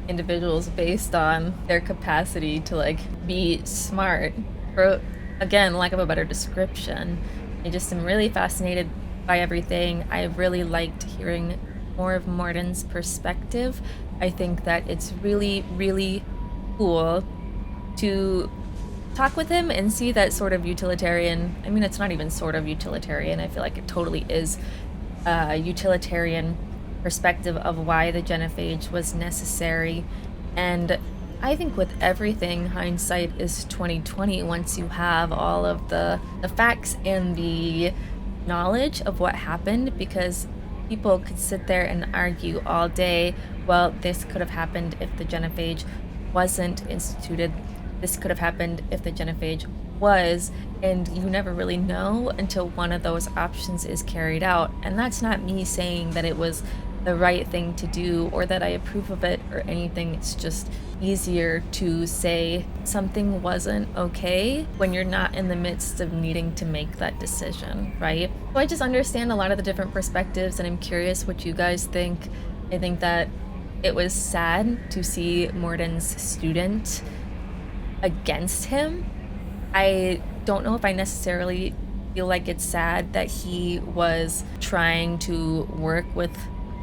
individuals based on their capacity to like be smart? For, again, lack of a better description, I just am really fascinated by everything. I really liked hearing more of Mordin's perspective. I think that it's really, really cool to talk with him and see that sort of utilitarian, I mean, it's not even sort of utilitarian, I feel like it totally is a utilitarian perspective of why the genophage was necessary. And I think with everything, hindsight is 2020 once you have all of the facts and the knowledge of what happened, because people could sit there and argue all day, well, this could have happened if the genophage wasn't instituted, this could have happened if the genophage was, and you never really know until one of those options is carried out. And that's not me saying that it was the right thing to do or that I approve of it or anything. It's just easier to say something wasn't okay when you're not in the midst of needing to make that decision, right? So I just understand a lot of the different perspectives, and I'm curious what you guys think. I think that it was sad to see Mordin's student against him. I don't know if I necessarily feel like it's sad that he was trying to work with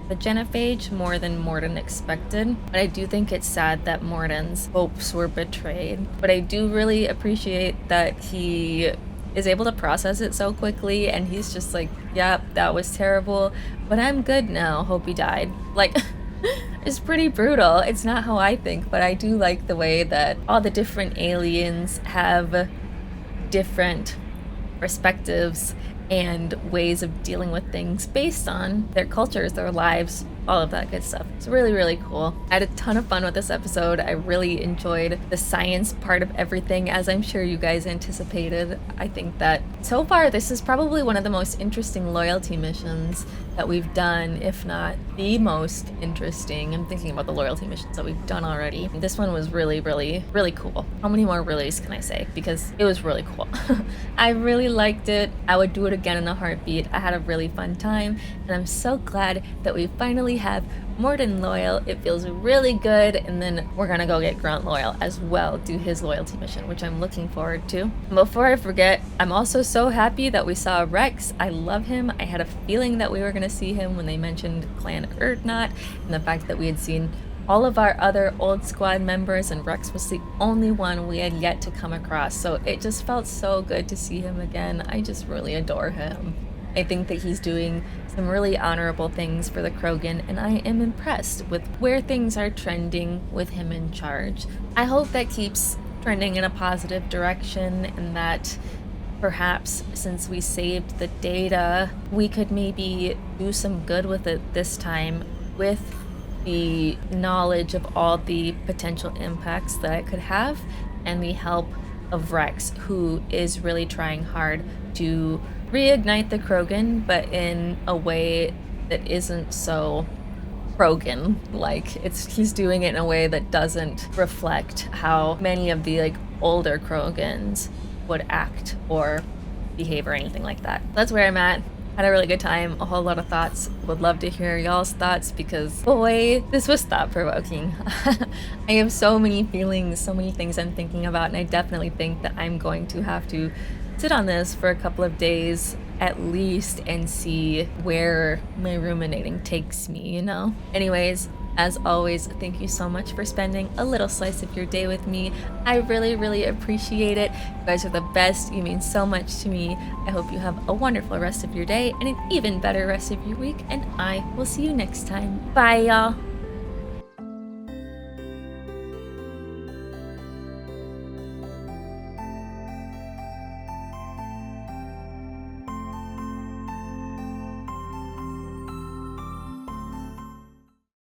the genophage more than Mordin expected, but I do think it's sad that Mordin's hopes were betrayed. But I do really appreciate that he is able to process it so quickly, and he's just like, yep, that was terrible, but I'm good now, hope he died. Like, it's pretty brutal. It's not how I think, but I do like the way that all the different aliens have different perspectives and ways of dealing with things based on their cultures, their lives, all of that good stuff. It's really, really cool. I had a ton of fun with this episode. I really enjoyed the science part of everything, as I'm sure you guys anticipated. I think that so far this is probably one of the most interesting loyalty missions that we've done, if not the most interesting. I'm thinking about the loyalty missions that we've done already. This one was really, really, really cool. How many more reallys can I say? Because it was really cool. I really liked it. I would do it again in a heartbeat. I had a really fun time, and I'm so glad that we finally have Mordin loyal. It feels really good, and then we're gonna go get Grunt loyal as well, do his loyalty mission, which I'm looking forward to. Before I forget, I'm also so happy that we saw Wrex. I love him. I had a feeling that we were gonna see him when they mentioned Clan Urdnot, and the fact that we had seen all of our other old squad members and Wrex was the only one we had yet to come across, so it just felt so good to see him again. I just really adore him. I think that he's doing some really honorable things for the Krogan, and I am impressed with where things are trending with him in charge. I hope that keeps trending in a positive direction, and that perhaps since we saved the data, we could maybe do some good with it this time, with the knowledge of all the potential impacts that it could have and the help of Wrex, who is really trying hard to reignite the Krogan, but in a way that isn't so Krogan. Like, he's doing it in a way that doesn't reflect how many of the, like, older Krogans would act or behave or anything like that. That's where I'm at. Had a really good time, a whole lot of thoughts. Would love to hear y'all's thoughts because, boy, this was thought-provoking. I have so many feelings, so many things I'm thinking about, and I definitely think that I'm going to have to sit on this for a couple of days at least and see where my ruminating takes me, you know? Anyways, as always, thank you so much for spending a little slice of your day with me. I really, really appreciate it. You guys are the best. You mean so much to me. I hope you have a wonderful rest of your day and an even better rest of your week, and I will see you next time. Bye, y'all.